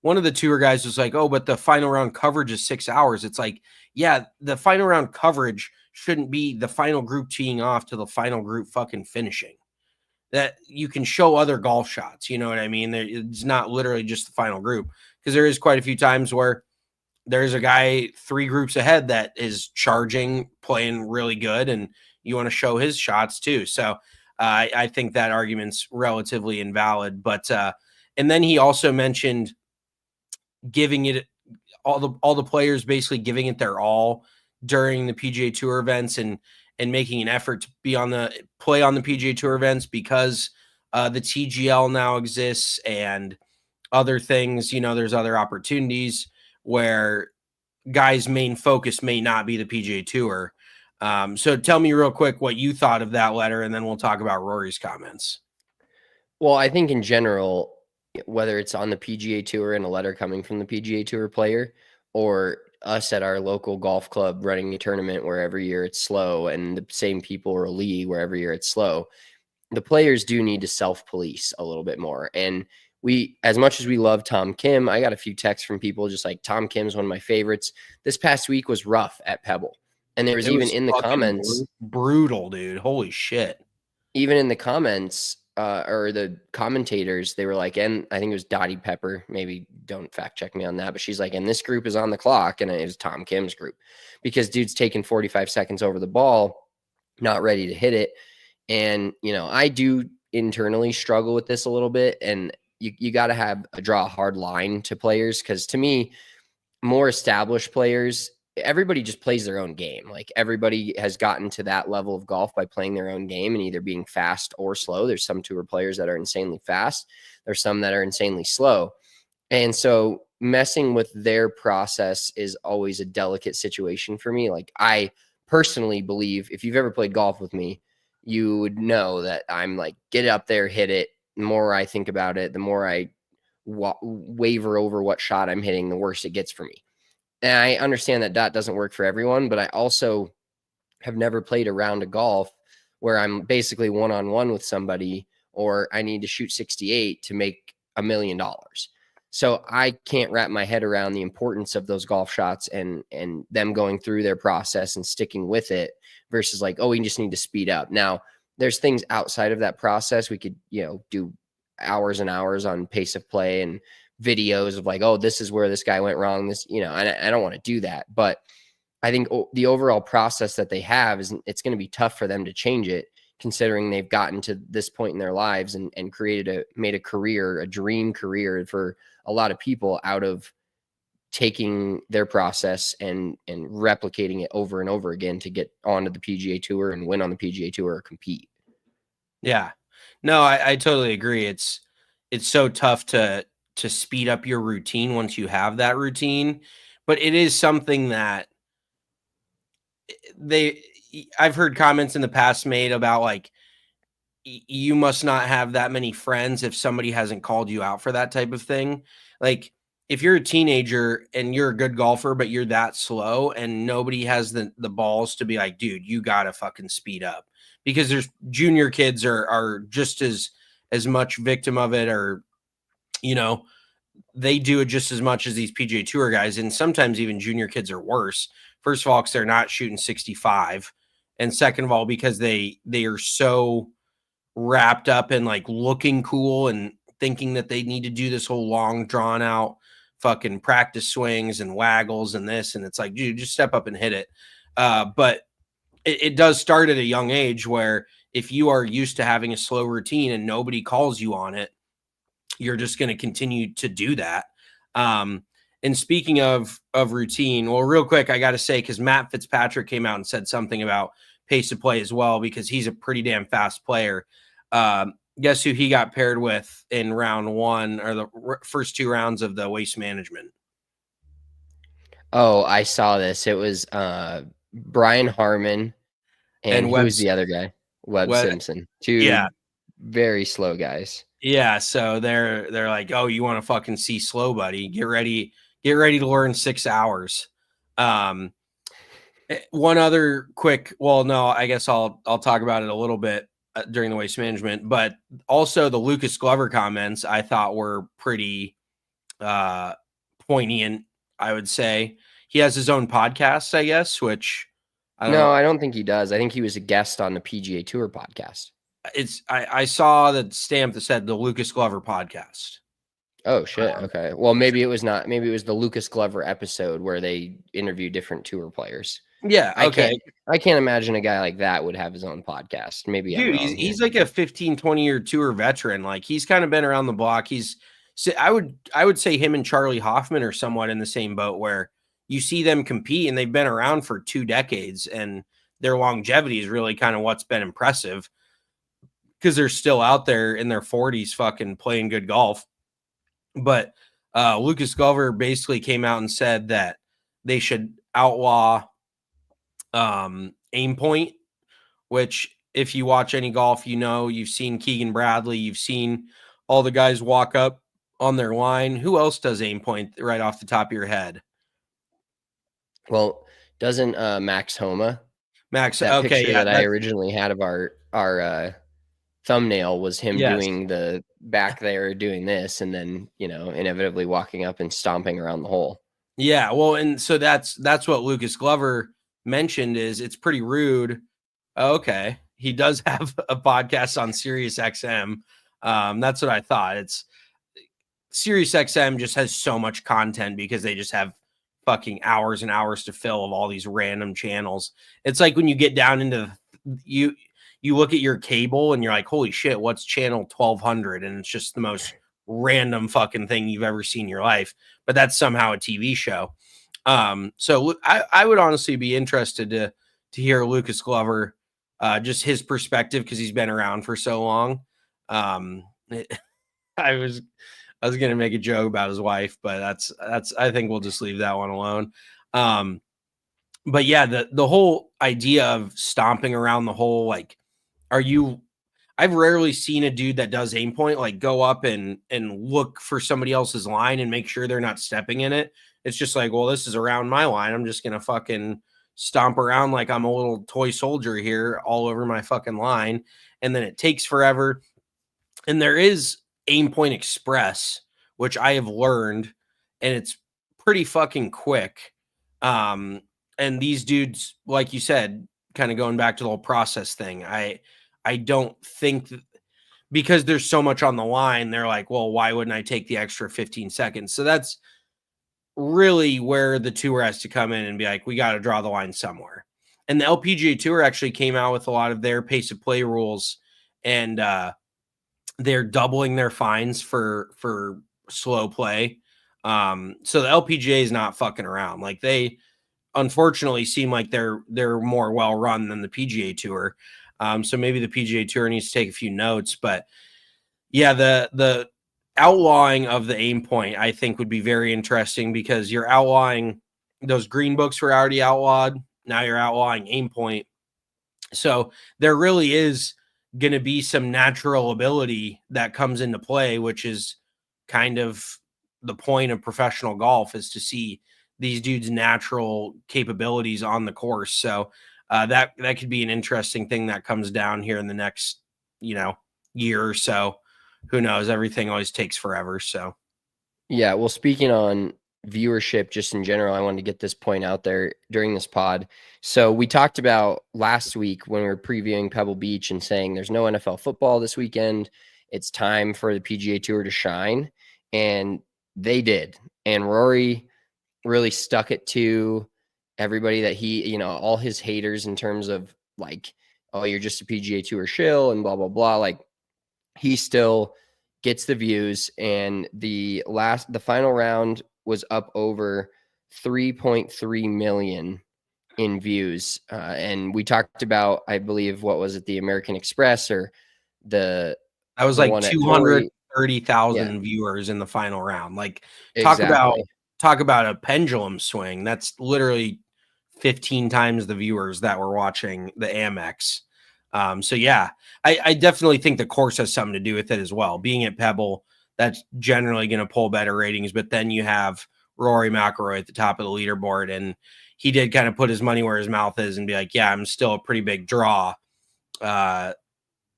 one of the tour guys was like, oh, but the final round coverage is 6 hours. It's like, yeah, the final round coverage shouldn't be the final group teeing off to the final group fucking finishing. That you can show other golf shots. You know what I mean? It's not literally just the final group, because there is quite a few times where there's a guy 3 groups ahead that is charging, playing really good, and you want to show his shots too. So I think that argument's relatively invalid. But and then he also mentioned giving it all the players basically giving it their all during the PGA Tour events and making an effort to play on the PGA Tour events, because the TGL now exists and other things. You know, there's other opportunities where guys' main focus may not be the PGA Tour. So tell me real quick what you thought of that letter, and then we'll talk about Rory's comments. Well, I think in general, whether it's on the PGA Tour and a letter coming from the PGA Tour player, or us at our local golf club running a tournament where every year it's slow, and the same people are a league where every year it's slow, the players do need to self-police a little bit more. And as much as we love Tom Kim, I got a few texts from people just like, Tom Kim's one of my favorites. This past week was rough at Pebble. And there was even in the comments, brutal, dude. Holy shit. Even in the comments, or the commentators, they were like, and I think it was Dottie Pepper, maybe don't fact check me on that, but she's like, and this group is on the clock, and it was Tom Kim's group, because dude's taking 45 seconds over the ball, not ready to hit it. And, you know, I do internally struggle with this a little bit, and you got to draw a hard line to players, because to me, more established players, everybody just plays their own game. Like, everybody has gotten to that level of golf by playing their own game and either being fast or slow. There's some tour players that are insanely fast. There's some that are insanely slow. And so messing with their process is always a delicate situation for me. Like, I personally believe, if you've ever played golf with me, you would know that I'm like, get up there, hit it. The more I think about it, the more I waver over what shot I'm hitting, the worse it gets for me. And I understand that doesn't work for everyone, but I also have never played a round of golf where I'm basically one-on-one with somebody, or I need to shoot 68 to make $1 million. So I can't wrap my head around the importance of those golf shots and them going through their process and sticking with it versus like, oh, we just need to speed up. Now, there's things outside of that process. We could, do hours and hours on pace of play and videos of like, oh, this is where this guy went wrong. This, I don't want to do that. But I think the overall process that they have is, it's going to be tough for them to change it, considering they've gotten to this point in their lives and made a career, a dream career for a lot of people out of taking their process and replicating it over and over again to get onto the PGA Tour and win on the PGA Tour or compete. Yeah, no, I totally agree. It's so tough to speed up your routine once you have that routine, but it is something that I've heard comments in the past made about like, you must not have that many friends if somebody hasn't called you out for that type of thing. Like, if you're a teenager and you're a good golfer, but you're that slow and nobody has the balls to be like, dude, you gotta fucking speed up, because there's junior kids are just as much victim of it, or, they do it just as much as these PGA Tour guys. And sometimes even junior kids are worse. First of all, because they're not shooting 65. And second of all, because they are so wrapped up in like looking cool and thinking that they need to do this whole long drawn out fucking practice swings and waggles and this. And it's like, dude, just step up and hit it. But it does start at a young age, where if you are used to having a slow routine and nobody calls you on it, you're just going to continue to do that. And speaking of routine, well, real quick, I got to say, because Matt Fitzpatrick came out and said something about pace of play as well, because he's a pretty damn fast player. Guess who he got paired with in round one, or the first two rounds of the Waste Management? Oh, I saw this. It was Brian Harmon and who was the other guy? Webb Simpson. Two very slow guys. Yeah, so they're like, oh, you want to fucking see slow, buddy? Get ready to learn 6 hours. One other quick, well, no, I guess I'll talk about it a little bit during the Waste Management, but also the Lucas Glover comments I thought were pretty poignant. I would say he has his own podcast, I guess, which I don't think he does. I think he was a guest on the PGA Tour podcast. I saw the stamp that said the Lucas Glover podcast. Oh shit. Okay. Well, maybe it was not. Maybe it was the Lucas Glover episode where they interview different tour players. Yeah. Okay. I can't imagine a guy like that would have his own podcast. Maybe dude, he's like a 15, 20-year tour veteran. Like, he's kind of been around the block. I would say him and Charley Hoffman are somewhat in the same boat, where you see them compete and they've been around for 2 decades, and their longevity is really kind of what's been impressive, because they're still out there in their 40s fucking playing good golf. But Lucas Glover basically came out and said that they should outlaw aim point, which, if you watch any golf, you've seen Keegan Bradley, you've seen all the guys walk up on their line. Who else does aim point right off the top of your head? Well, doesn't Max Homa? Max, that picture that I originally had of our thumbnail was him doing the back there, doing this, and then inevitably walking up and stomping around the hole. Yeah, well, and so that's what Lucas Glover mentioned, is it's pretty rude. Okay, he does have a podcast on Sirius XM. That's what I thought. It's Sirius XM just has so much content because they just have fucking hours and hours to fill of all these random channels. It's like when you get down into you look at your cable and you're like, holy shit, what's channel 1200? And it's just the most random fucking thing you've ever seen in your life. But that's somehow a TV show. So I would honestly be interested to hear Lucas Glover, just his perspective, because he's been around for so long. I was gonna make a joke about his wife, but that's I think we'll just leave that one alone. But yeah, the whole idea of stomping around the hole, like, I've rarely seen a dude that does aim point like go up and look for somebody else's line and make sure they're not stepping in it. It's just like, well, this is around my line. I'm just gonna fucking stomp around like I'm a little toy soldier here all over my fucking line. And then it takes forever. And there is Aim Point Express, which I have learned, and it's pretty fucking quick. And these dudes, like you said, kind of going back to the whole process thing, I don't think that, because there's so much on the line, they're like, well, why wouldn't I take the extra 15 seconds? So that's really where the tour has to come in and be like, we got to draw the line somewhere. And the LPGA Tour actually came out with a lot of their pace of play rules, and they're doubling their fines for slow play. So the LPGA is not fucking around. Like, they unfortunately seem like they're more well run than the PGA Tour. So maybe the PGA Tour needs to take a few notes, but yeah, the outlawing of the aim point, I think, would be very interesting, because you're outlawing those green books were already outlawed. Now you're outlawing aim point. So there really is going to be some natural ability that comes into play, which is kind of the point of professional golf, is to see these dudes' natural capabilities on the course. So that could be an interesting thing that comes down here in the next, year or so. Who knows? Everything always takes forever. So, yeah. Well, speaking on viewership, just in general, I wanted to get this point out there during this pod. So we talked about last week when we were previewing Pebble Beach and saying there's no NFL football this weekend. It's time for the PGA Tour to shine. And they did. And Rory really stuck it to everybody that he, all his haters in terms of like, oh, you're just a PGA Tour shill and blah, blah, blah. Like, he still gets the views. And the final round was up over 3.3 million in views. And we talked about, I believe, what was it, the American Express or that was like 230,000 viewers in the final round. Like, exactly. talk about a pendulum swing. That's literally 15 times the viewers that were watching the Amex. So yeah, I definitely think the course has something to do with it as well. Being at Pebble, that's generally going to pull better ratings. But then you have Rory McIlroy at the top of the leaderboard, and he did kind of put his money where his mouth is and be like, yeah, I'm still a pretty big draw.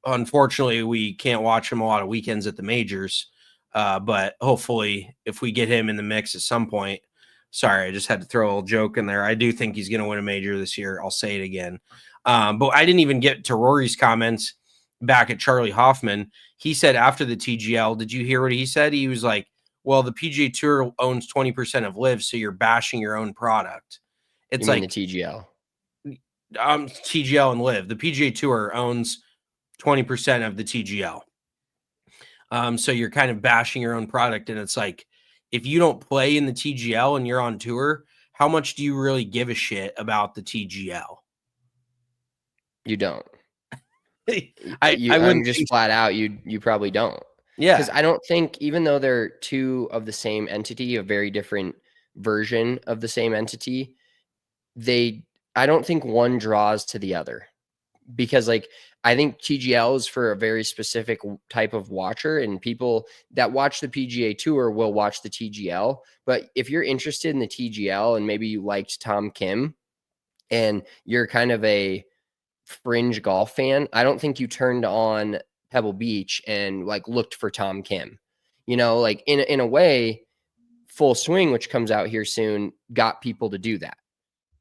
Unfortunately, we can't watch him a lot of weekends at the majors. But hopefully, if we get him in the mix at some point, sorry, I just had to throw a little joke in there. I do think he's going to win a major this year. I'll say it again. But I didn't even get to Rory's comments back at Charley Hoffman. He said after the TGL, did you hear what he said? He was like, well, the PGA Tour owns 20% of LIV, so you're bashing your own product. It's like the TGL. TGL and LIV. The PGA Tour owns 20% of the TGL. So you're kind of bashing your own product. And it's like, if you don't play in the TGL and you're on tour, how much do you really give a shit about the TGL? You don't. I wouldn't just flat out. You probably don't. Yeah. Because I don't think, even though they're two of the same entity, a very different version of the same entity, I don't think one draws to the other. Because like, I think TGL is for a very specific type of watcher, and people that watch the PGA Tour will watch the TGL. But if you're interested in the TGL and maybe you liked Tom Kim and you're kind of a fringe golf fan, I don't think you turned on Pebble Beach and like looked for Tom Kim. Like in a way, Full Swing, which comes out here soon, got people to do that.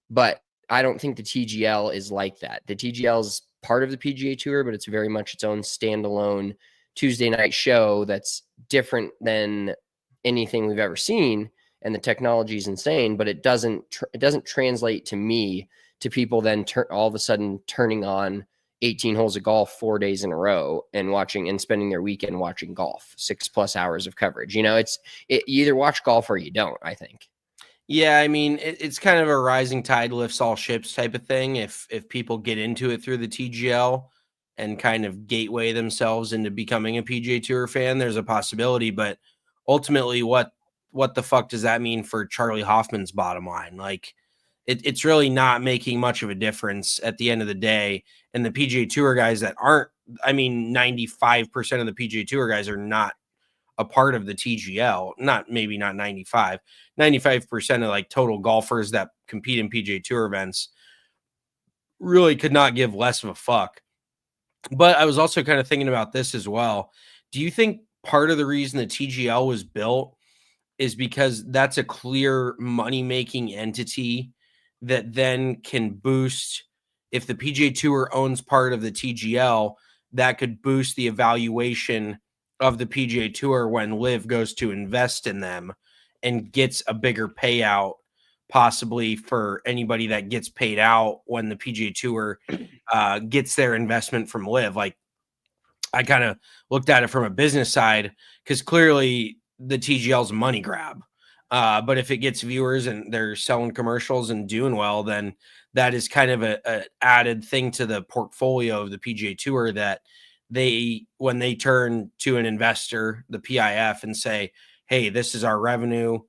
But I don't think the TGL is like that. The TGL is part of the PGA Tour, but it's very much its own standalone Tuesday night show that's different than anything we've ever seen. And the technology is insane, but it doesn't translate to me to people then all of a sudden turning on 18 holes of golf 4 days in a row and watching and spending their weekend watching golf, 6+ hours of coverage. You either watch golf or you don't, I think. Yeah, I mean, it's kind of a rising tide lifts all ships type of thing. If people get into it through the TGL and kind of gateway themselves into becoming a PGA Tour fan, there's a possibility. But ultimately, what the fuck does that mean for Charley Hoffman's bottom line? Like, it's really not making much of a difference at the end of the day. And the PGA Tour guys that aren't, I mean, 95% of the PGA Tour guys are not a part of the TGL. Maybe not 95% of like total golfers that compete in PGA Tour events really could not give less of a fuck. But I was also kind of thinking about this as well. Do you think part of the reason the TGL was built is because that's a clear money-making entity that then can boost, if the PGA Tour owns part of the TGL, that could boost the evaluation of the PGA Tour when LIV goes to invest in them and gets a bigger payout, possibly for anybody that gets paid out when the PGA Tour gets their investment from LIV. Like, I kind of looked at it from a business side because clearly the TGL's a money grab. But if it gets viewers and they're selling commercials and doing well, then that is kind of a added thing to the portfolio of the PGA Tour that when they turn to an investor, the PIF, and say, hey, this is our revenue,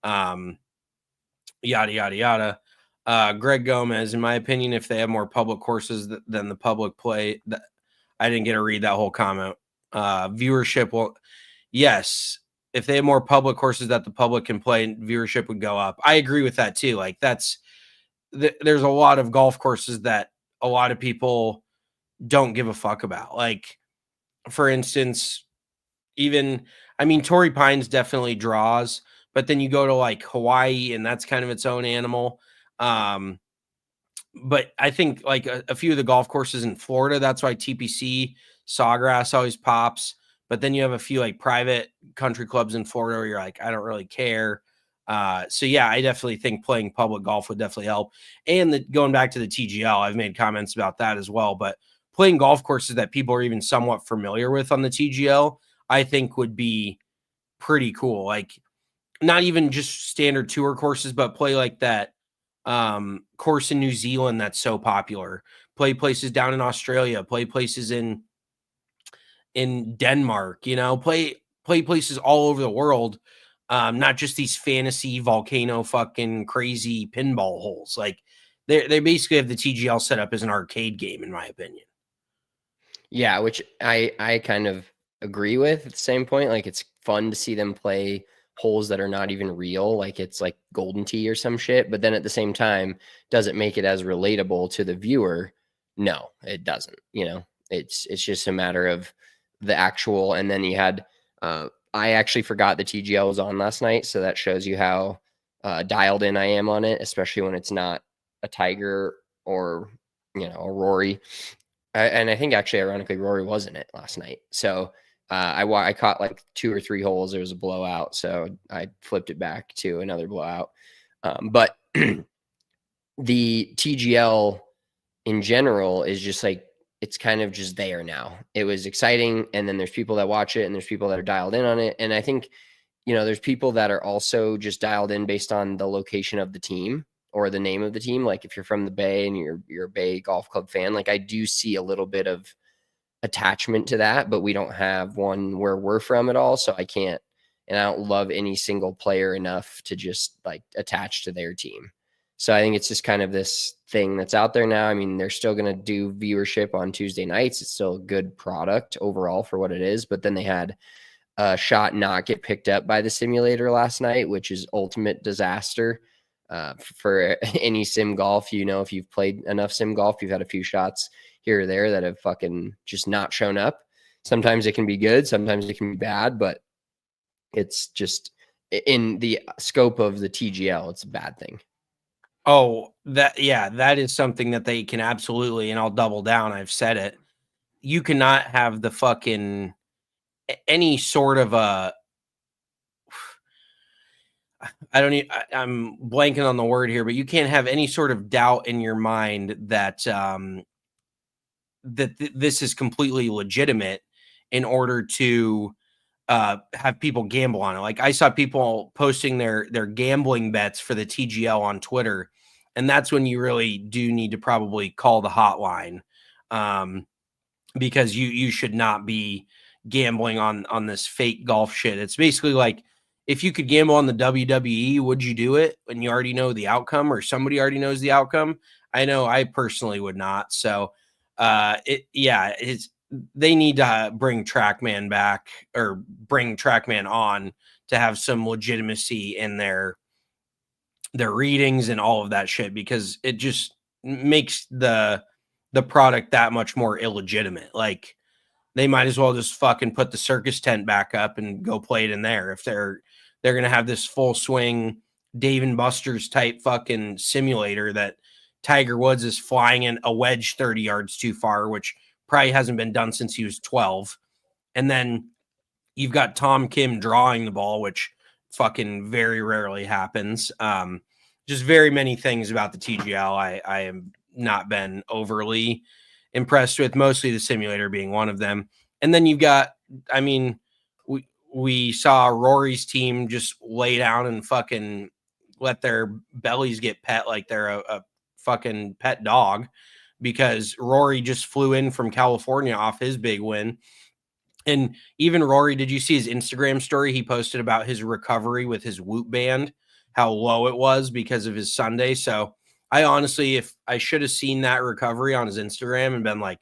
yada, yada, yada. Greg Gomez, in my opinion, if they have more public courses than the public play, I didn't get to read that whole comment. Viewership will, yes, if they have more public courses that the public can play, viewership would go up. I agree with that too. Like, there's a lot of golf courses that a lot of people don't give a fuck about. Like, for instance, Torrey Pines definitely draws, but then you go to like Hawaii and that's kind of its own animal. But I think like a few of the golf courses in Florida, that's why TPC Sawgrass always pops. But then you have a few like private country clubs in Florida where you're like, I don't really care. So yeah, I definitely think playing public golf would definitely help. And going back to the TGL, I've made comments about that as well. But playing golf courses that people are even somewhat familiar with on the TGL, I think would be pretty cool. Like, not even just standard tour courses, but play like that course in New Zealand that's so popular. Play places down in Australia. Play places in Denmark. Play places all over the world. Not just these fantasy volcano fucking crazy pinball holes. Like, they basically have the TGL set up as an arcade game, in my opinion. Yeah, which I kind of agree with at the same point. Like, it's fun to see them play holes that are not even real, like it's like Golden Tee or some shit. But then at the same time, does it make it as relatable to the viewer? No, it doesn't. It's just a matter of the actual. And then you had I actually forgot the TGL was on last night, so that shows you how dialed in I am on it, especially when it's not a Tiger or a Rory. And I think actually, ironically, Rory was in it last night. So I caught like 2 or 3 holes. There was a blowout, so I flipped it back to another blowout. But the TGL in general is just like, it's kind of just there now. It was exciting, and then there's people that watch it, and there's people that are dialed in on it. And I think, there's people that are also just dialed in based on the location of the team or the name of the team. Like, if you're from the Bay and you're a Bay Golf Club fan, like, I do see a little bit of attachment to that, but we don't have one where we're from at all. So I can't, and I don't love any single player enough to just like attach to their team. So I think it's just kind of this thing that's out there now. I mean, they're still going to do viewership on Tuesday nights. It's still a good product overall for what it is. But then they had a shot not get picked up by the simulator last night, which is ultimate disaster for any sim golf. If you've played enough sim golf, you've had a few shots here or there that have fucking just not shown up. Sometimes it can be good, sometimes it can be bad, but it's just in the scope of the TGL, it's a bad thing. Oh, that is something that they can absolutely, and I'll double down. I've said it. You cannot have the fucking any sort of I'm blanking on the word here, but you can't have any sort of doubt in your mind that this is completely legitimate in order to have people gamble on it. Like, I saw people posting their gambling bets for the TGL on Twitter, and that's when you really do need to probably call the hotline, because you should not be gambling on this fake golf shit. It's basically like if you could gamble on the WWE, would you do it when you already know the outcome or somebody already knows the outcome? I know I personally would not. So they need to bring TrackMan back or bring TrackMan on to have some legitimacy in their readings and all of that shit, because it just makes the product that much more illegitimate. Like, they might as well just fucking put the circus tent back up and go play it in there if they're going to have this full swing Dave and Buster's type fucking simulator that Tiger Woods is flying in a wedge 30 yards too far, which probably hasn't been done since he was 12. And then you've got Tom Kim drawing the ball, which fucking very rarely happens. Just very many things about the TGL I have not been overly impressed with, mostly the simulator being one of them. And then you've got, I mean, we saw Rory's team just lay down and fucking let their bellies get pet like they're a fucking pet dog, because Rory just flew in from California off his big win. And even Rory, did you see his Instagram story? He posted about his recovery with his Whoop band, how low it was because of his Sunday. So I honestly, if I should have seen that recovery on his Instagram and been like,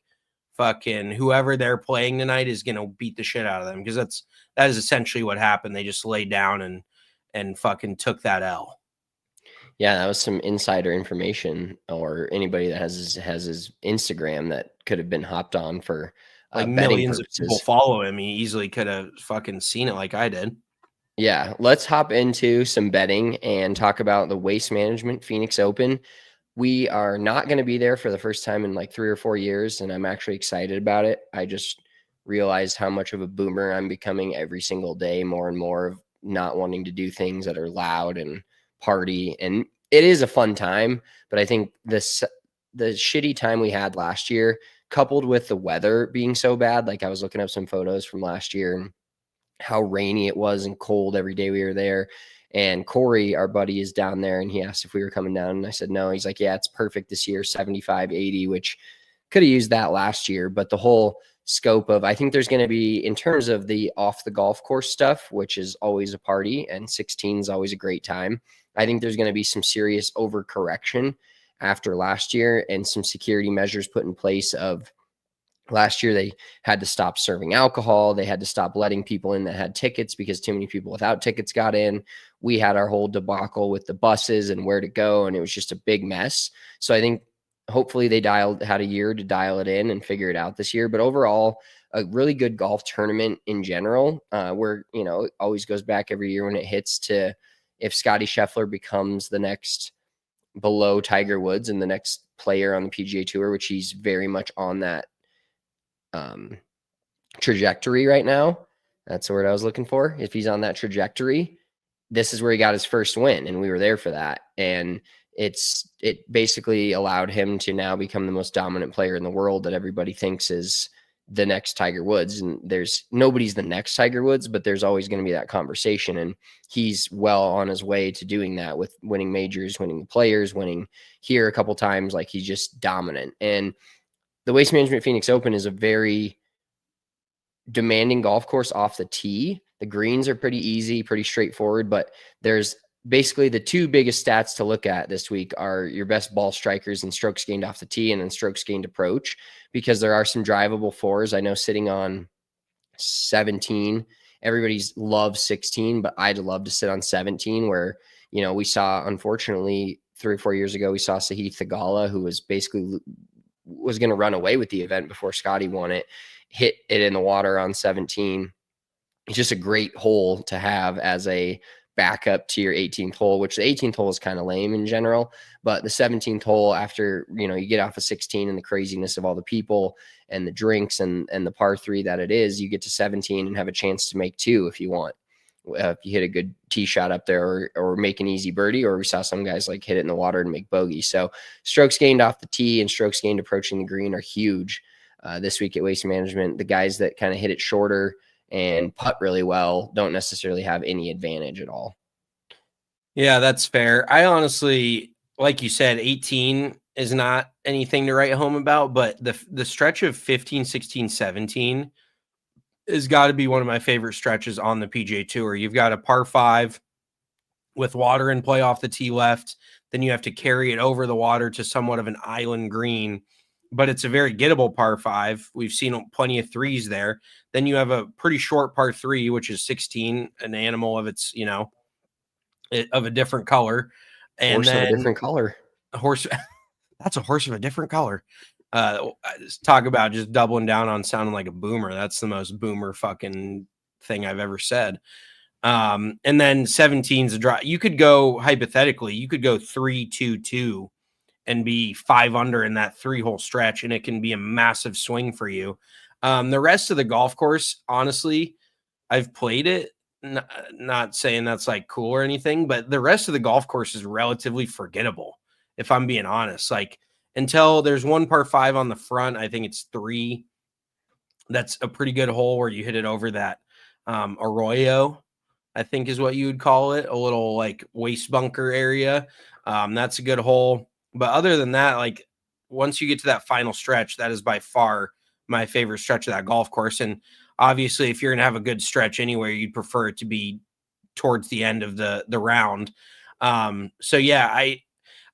fucking whoever they're playing tonight is going to beat the shit out of them, because that is essentially what happened. They just laid down and fucking took that L. Yeah, that was some insider information, or anybody that has his Instagram that could have been hopped on for like betting millions purposes. of people follow him. He easily could have fucking seen it like I did. Yeah, let's hop into some betting and talk about the Waste Management Phoenix Open. We are not going to be there for the first time in like 3 or 4 years, and I'm actually excited about it. I just realized how much of a boomer I'm becoming every single day, more and more of not wanting to do things that are loud and party. And it is a fun time, but I think the shitty time we had last year, coupled with the weather being so bad, like I was looking up some photos from last year and how rainy it was and cold every day we were there. And Corey, our buddy, is down there, and he asked if we were coming down. And I said, no. He's like, yeah, it's perfect this year, 75, 80, which could have used that last year. But the whole scope of, I think there's going to be, in terms of the off the golf course stuff, which is always a party, and 16 is always a great time. I think there's going to be some serious overcorrection after last year and some security measures put in place of, last year, they had to stop serving alcohol. They had to stop letting people in that had tickets because too many people without tickets got in. We had our whole debacle with the buses and where to go, and it was just a big mess. So I think hopefully they had a year to dial it in and figure it out this year. But overall, a really good golf tournament in general, where, you know, it always goes back every year when it hits to, if Scottie Scheffler becomes the next below Tiger Woods and the next player on the PGA Tour, which he's very much on that trajectory right now. That's the word I was looking for. If he's on that trajectory, this is where he got his first win, and we were there for that. And it basically allowed him to now become the most dominant player in the world that everybody thinks is the next Tiger Woods. And nobody's the next Tiger Woods, but there's always going to be that conversation. And he's well on his way to doing that with winning majors, winning the Players, winning here a couple times. Like, he's just dominant. And the Waste Management Phoenix Open is a very demanding golf course off the tee. The greens are pretty easy, pretty straightforward, but there's basically the two biggest stats to look at this week are your best ball strikers and strokes gained off the tee, and then strokes gained approach, because there are some drivable fours. I know sitting on 17, everybody's loves 16, but I'd love to sit on 17, where, you know, we saw, unfortunately, 3 or 4 years ago, we saw Sahith Theegala, who was going to run away with the event before Scottie won it, hit it in the water on 17. It's just a great hole to have as a backup to your 18th hole, which the 18th hole is kind of lame in general, but the 17th hole, after, you know, you get off of 16 and the craziness of all the people and the drinks and the par 3 that it is, you get to 17 and have a chance to make 2 if you want. If you hit a good tee shot up there, or make an easy birdie, or we saw some guys like hit it in the water and make bogey. So strokes gained off the tee and strokes gained approaching the green are huge this week at Waste Management. The guys that kind of hit it shorter and putt really well don't necessarily have any advantage at all. Yeah, that's fair. I honestly, like you said, 18 is not anything to write home about, but the stretch of 15, 16, 17, has got to be one of my favorite stretches on the PGA Tour. You've got a par 5 with water in play off the tee left. Then you have to carry it over the water to somewhat of an island green, but it's a very gettable par 5. We've seen plenty of threes there. Then you have a pretty short par 3, which is 16, an animal of its, of a different color. And horse then of a different color. A horse. That's a horse of a different color. Talk about just doubling down on sounding like a boomer. That's the most boomer fucking thing I've ever said. And then 17's a draw. You could go, hypothetically, you could go 3-2-2 and be 5 under in that 3-hole stretch, and it can be a massive swing for you. The rest of the golf course, honestly, I've played it. Not saying that's like cool or anything, but the rest of the golf course is relatively forgettable, if I'm being honest. Like, until there's one par 5 on the front, I think it's 3. That's a pretty good hole where you hit it over that arroyo, I think is what you would call it, a little like waste bunker area. That's a good hole. But other than that, like, once you get to that final stretch, that is by far my favorite stretch of that golf course. And obviously, if you're going to have a good stretch anywhere, you'd prefer it to be towards the end of the round. So yeah,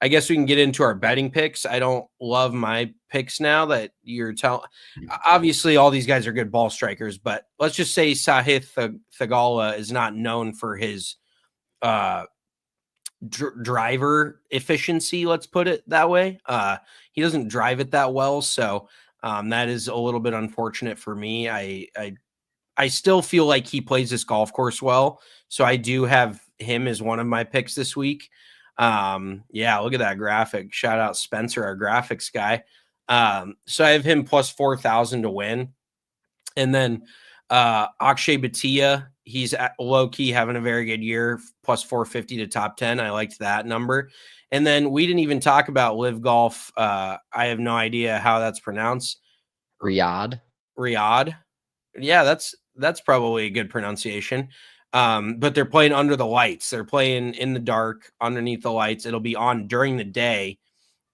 I guess we can get into our betting picks. I don't love my picks now that you're telling. Obviously, all these guys are good ball strikers, but let's just say Sahith Theegala is not known for his driver efficiency. Let's put it that way. He doesn't drive it that well, so that is a little bit unfortunate for me. I still feel like he plays this golf course well, so I do have him as one of my picks this week. Yeah, look at that graphic. Shout out Spencer, our graphics guy. So I have him plus 4,000 to win. And then Akshay Bhatia, he's low key having a very good year, plus 450 to top 10. I liked that number. And then we didn't even talk about Live Golf. I have no idea how that's pronounced. Riyadh. Yeah, that's probably a good pronunciation. But they're playing under the lights. They're playing in the dark underneath the lights. It'll be on during the day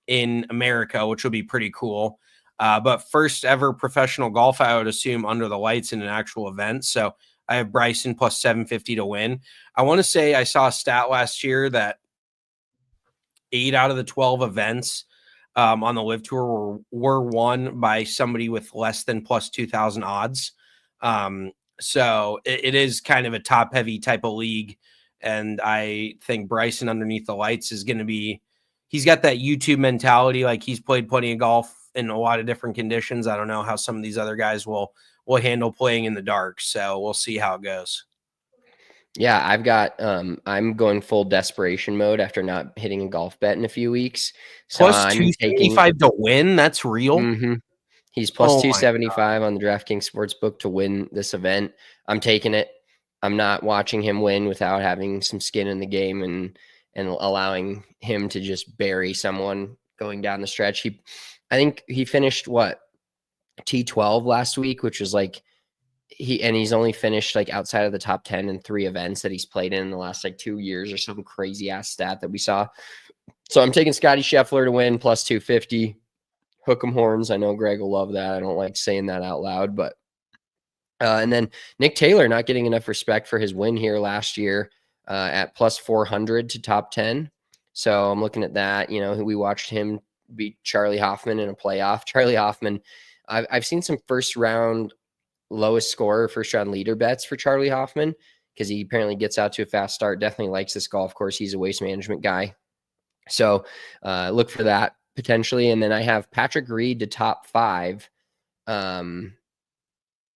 in America, which will be pretty cool. But first ever professional golf, I would assume, under the lights in an actual event. So I have Bryson plus 750 to win. I want to say I saw a stat last year that 8 out of the 12 events on the Live Tour were won by somebody with less than plus 2,000 odds. So it is kind of a top heavy type of league. And I think Bryson underneath the lights is going to be, he's got that YouTube mentality. Like, he's played plenty of golf in a lot of different conditions. I don't know how some of these other guys will handle playing in the dark. So we'll see how it goes. Yeah, I've got I'm going full desperation mode after not hitting a golf bet in a few weeks. So plus 275 to win. That's real. Mm-hmm. He's plus 275 on the DraftKings Sportsbook to win this event. I'm taking it. I'm not watching him win without having some skin in the game and allowing him to just bury someone going down the stretch. I think he finished T12 last week, which was like he's only finished like outside of the top 10 in 3 events that he's played in the last like 2 years or some crazy ass stat that we saw. So I'm taking Scottie Scheffler to win plus 250. Hook 'em horns. I know Greg will love that. I don't like saying that out loud, but and then Nick Taylor not getting enough respect for his win here last year at plus 400 to top 10. So I'm looking at that. We watched him beat Charley Hoffman in a playoff. Charley Hoffman, I've seen some first round leader bets for Charley Hoffman because he apparently gets out to a fast start. Definitely likes this golf course. He's a waste management guy. So look for that potentially. And then I have Patrick Reed to top 5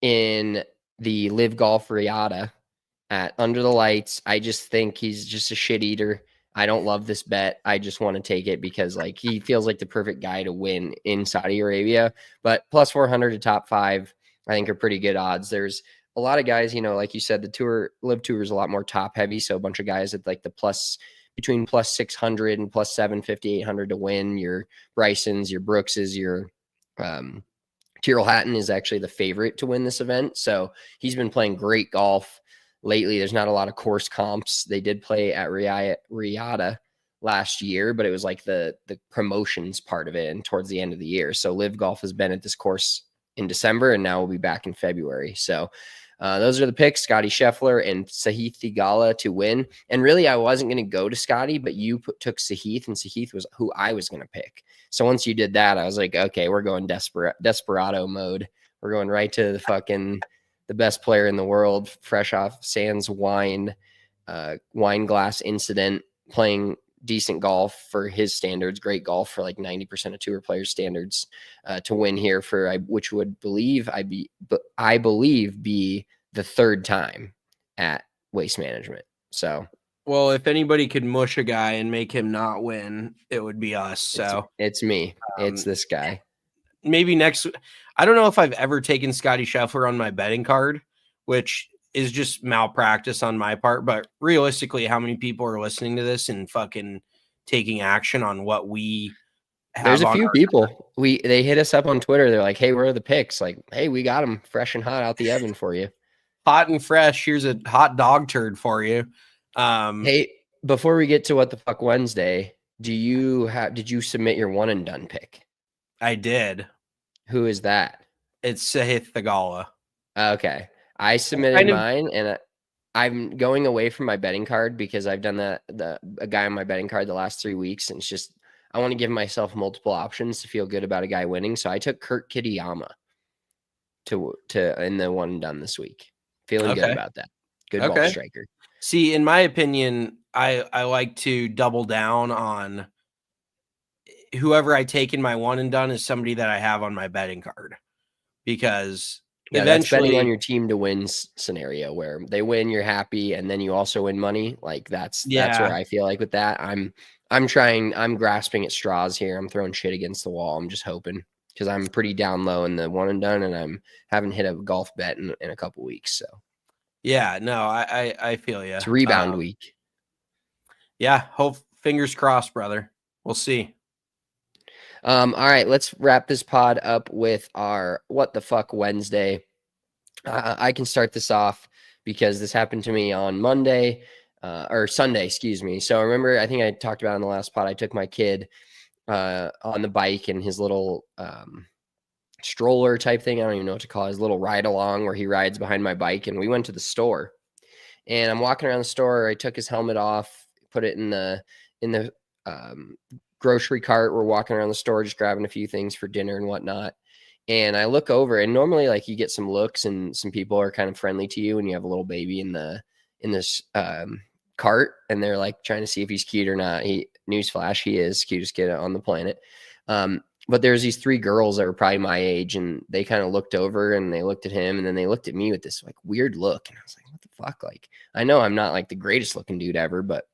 in the Live Golf Regatta at under the lights. I just think he's just a shit eater. I don't love this bet. I just want to take it because he feels like the perfect guy to win in Saudi Arabia. But plus 400 to top 5, I think are pretty good odds. There's a lot of guys, like you said, the Live Tour is a lot more top heavy. So a bunch of guys at like between plus 600 and plus 750, 800 to win. Your Brysons, your Brookses, your Tyrrell Hatton is actually the favorite to win this event. So he's been playing great golf lately. There's not a lot of course comps. They did play at Riyadh last year, but it was like the promotions part of it and towards the end of the year. So Live Golf has been at this course in December, and now we'll be back in February. So those are the picks: Scottie Scheffler and Sahith Theegala to win. And really, I wasn't going to go to Scottie, but you took Sahith, and Sahith was who I was going to pick. So once you did that, I was like, okay, we're going desperado mode. We're going right to the best player in the world, fresh off sans wine glass incident, playing decent golf for his standards, great golf for like 90% of tour players' standards, to win here for which would I believe be the third time at Waste Management. So, well, if anybody could mush a guy and make him not win, it would be us. So it's me. It's this guy. Maybe next. I don't know if I've ever taken Scottie Scheffler on my betting card, which is just malpractice on my part. But realistically, how many people are listening to this and fucking taking action on what we have? There's a few people. They hit us up on Twitter. They're like, hey, where are the picks? Like, hey, we got them fresh and hot out the oven for you. Hot and fresh. Here's a hot dog turd for you. Hey, before we get to What the Fuck Wednesday, did you submit your one and done pick? I did. Who is that? It's Sahith Theegala. Okay. I submitted mine, and I'm going away from my betting card because I've done a guy on my betting card the last 3 weeks, and it's just I want to give myself multiple options to feel good about a guy winning. So I took Kurt Kitayama to in the one and done this week. Feeling good about that. Good ball striker. See, in my opinion, I like to double down on whoever I take in my one and done is somebody that I have on my betting card, because eventually that's betting on your team to win scenario where they win, you're happy, and then you also win money. Like that's where I feel like with that. I'm grasping at straws here. I'm throwing shit against the wall. I'm just hoping, because I'm pretty down low in the one and done, and I'm haven't hit a golf bet in a couple weeks. So yeah, no, I feel you. It's rebound week. Yeah, fingers crossed, brother. We'll see. All right, let's wrap this pod up with our What the Fuck Wednesday. I can start this off because this happened to me on Monday or Sunday, excuse me. So remember, I think I talked about in the last pod, I took my kid on the bike and his little stroller type thing. I don't even know what to call it, his little ride along where he rides behind my bike. And we went to the store, and I'm walking around the store. I took his helmet off, put it in the grocery cart. We're walking around the store, just grabbing a few things for dinner and whatnot. And I look over, and normally like you get some looks and some people are kind of friendly to you when you have a little baby in this cart, and they're like trying to see if he's cute or not. Newsflash, he is cutest kid on the planet. But there's these 3 girls that were probably my age, and they kind of looked over and they looked at him, and then they looked at me with this like weird look. And I was like, what the fuck? Like, I know I'm not like the greatest looking dude ever, but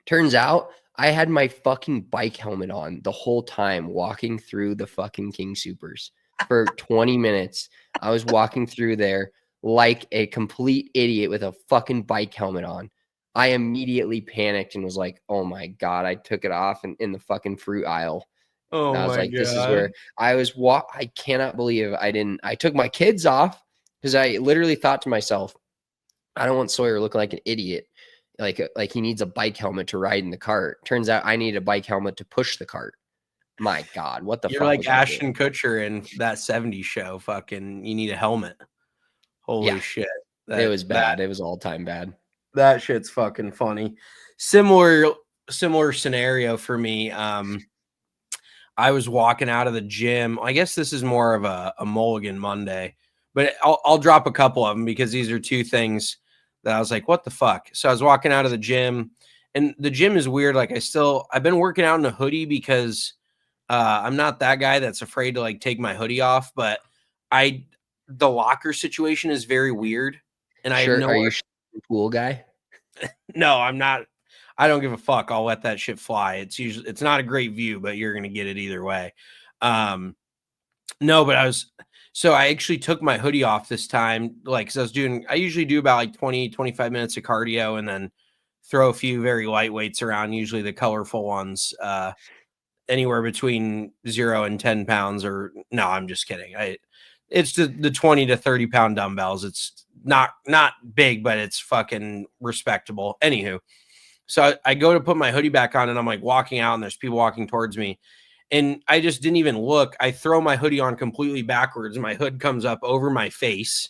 turns out I had my fucking bike helmet on the whole time walking through the fucking King Supers for 20 minutes. I was walking through there like a complete idiot with a fucking bike helmet on. I immediately panicked and was like, oh my God, I took it off in the fucking fruit aisle. Oh and I was my like, God. This is where I was. I cannot believe I took my kids off, because I literally thought to myself, I don't want Sawyer looking like an idiot. Like he needs a bike helmet to ride in the cart. Turns out I need a bike helmet to push the cart. My God, what the fuck? You're like Ashton Kutcher in that 70s show. Fucking, you need a helmet. Holy shit. It was bad. It was all time bad. That shit's fucking funny. Similar scenario for me. I was walking out of the gym. I guess this is more of a Mulligan Monday, but I'll drop a couple of them because these are 2 things that I was like, what the fuck? So I was walking out of the gym, and the gym is weird. Like I've been working out in a hoodie because I'm not that guy that's afraid to like take my hoodie off, but the locker situation is very weird. And are you a pool guy? No, I'm not. I don't give a fuck. I'll let that shit fly. It's not a great view, but you're going to get it either way. No, but I actually took my hoodie off this time. Like, cause I usually do about like 20, 25 minutes of cardio and then throw a few very lightweights around, usually the colorful ones, anywhere between 0 and 10 pounds or no, I'm just kidding. It's the 20 to 30 pound dumbbells. It's not big, but it's fucking respectable. Anywho. So I go to put my hoodie back on, and I'm like walking out, and there's people walking towards me, And I just didn't even look. I throw my hoodie on completely backwards. My hood comes up over my face.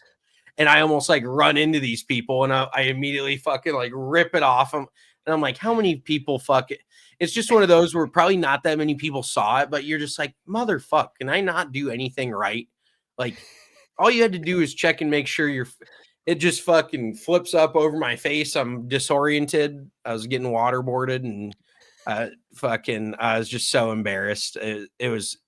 And I almost like run into these people. And I immediately fucking like rip it off. And I'm like, how many people fuck it? It's just one of those where probably not that many people saw it, but you're just like, motherfuck, can I not do anything right? Like, all you had to do is check and make sure it just fucking flips up over my face. I'm disoriented. I was getting waterboarded and I was just so embarrassed. It was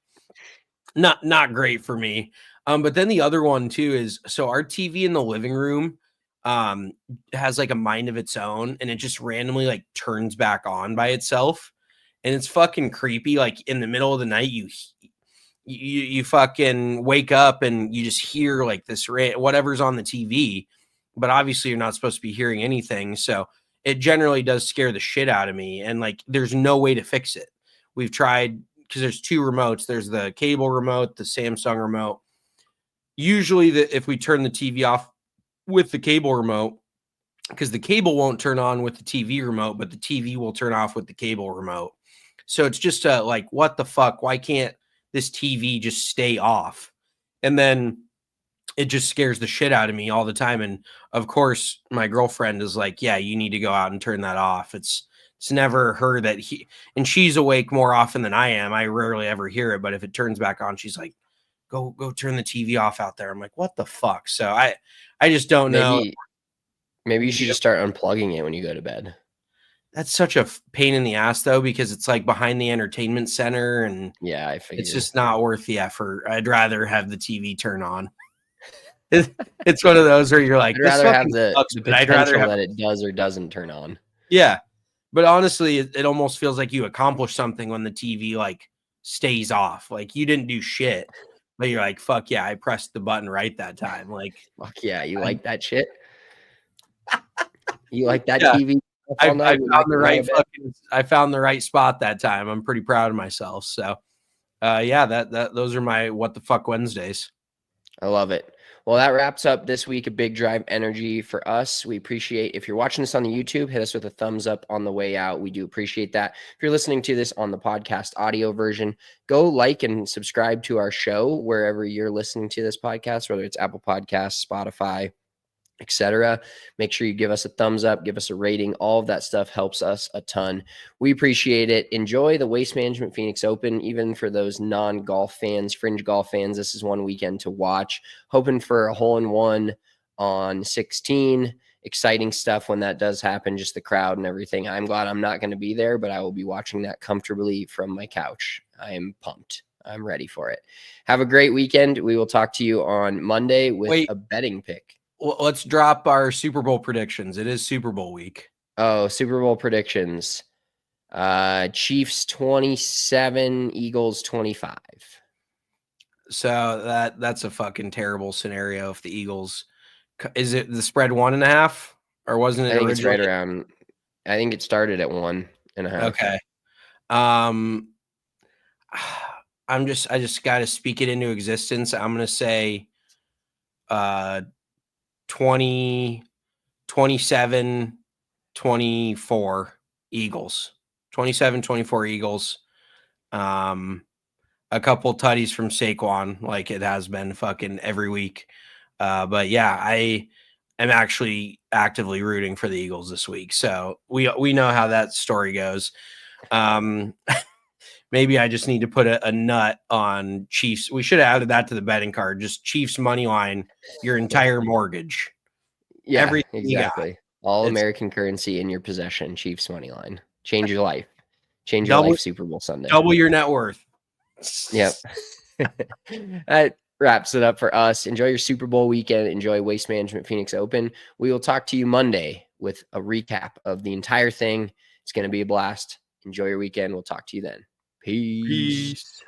not great for me. But then the other one too is, so our TV in the living room has like a mind of its own, and it just randomly like turns back on by itself, and it's fucking creepy. Like in the middle of the night, you fucking wake up and you just hear like this whatever's on the TV, but obviously you're not supposed to be hearing anything. So it generally does scare the shit out of me, and like there's no way to fix it. We've tried, because there's two remotes. There's the cable remote, the Samsung remote. Usually if we turn the TV off with the cable remote, because the cable won't turn on with the TV remote, but the TV will turn off with the cable remote. So it's just like, what the fuck? Why can't this TV just stay off? And then it just scares the shit out of me all the time. And of course, my girlfriend is like, yeah, you need to go out and turn that off. It's never her and she's awake more often than I am. I rarely ever hear it, but if it turns back on, she's like, go turn the TV off out there. I'm like, what the fuck? So I just don't know. Maybe you should just start unplugging it when you go to bed. That's such a pain in the ass though, because it's like behind the entertainment center, and yeah, I figured it's just not worth the effort. I'd rather have the TV turn on. It's one of those where you're like, I'd rather have the potential that it does or doesn't turn on. Yeah. But honestly, it almost feels like you accomplished something when the TV like stays off. Like you didn't do shit, but you're like, fuck yeah, I pressed the button right that time. Like, fuck yeah, you like that shit? You like that yeah. TV? I found the right spot that time. I'm pretty proud of myself. So yeah, those are my what the fuck Wednesdays. I love it. Well, that wraps up this week of Big Drive Energy for us. We appreciate, if you're watching this on the YouTube, hit us with a thumbs up on the way out. We do appreciate that. If you're listening to this on the podcast audio version, go like and subscribe to our show wherever you're listening to this podcast, whether it's Apple Podcasts, Spotify, etc. Make sure you give us a thumbs up, give us a rating. All of that stuff helps us a ton. We appreciate it. Enjoy the Waste Management Phoenix Open, even for those non-golf fans, fringe golf fans. This is one weekend to watch. Hoping for a hole-in-one on 16. Exciting stuff when that does happen, just the crowd and everything. I'm glad I'm not going to be there, but I will be watching that comfortably from my couch. I am pumped. I'm ready for it. Have a great weekend. We will talk to you on Monday with a betting pick. Well, let's drop our Super Bowl predictions. It is Super Bowl week. Oh, Super Bowl predictions. Chiefs 27, Eagles 25. So that's a fucking terrible scenario if the Eagles. Is it the spread 1.5 or wasn't it? I think it's right around. I think it started at 1.5. Okay. I just got to speak it into existence. I'm going to say 20, 27, 24 Eagles. 27, 24 Eagles. A couple tutties from Saquon, like it has been fucking every week. But yeah, I am actually actively rooting for the Eagles this week. So we know how that story goes. Maybe I just need to put a nut on Chiefs. We should have added that to the betting card. Just Chiefs money line, your entire mortgage. Yeah, everything exactly. All American currency in your possession. Chiefs money line. Change your life. Change your life. Super Bowl Sunday. Double your net worth. Yep. That wraps it up for us. Enjoy your Super Bowl weekend. Enjoy Waste Management Phoenix Open. We will talk to you Monday with a recap of the entire thing. It's going to be a blast. Enjoy your weekend. We'll talk to you then. Peace.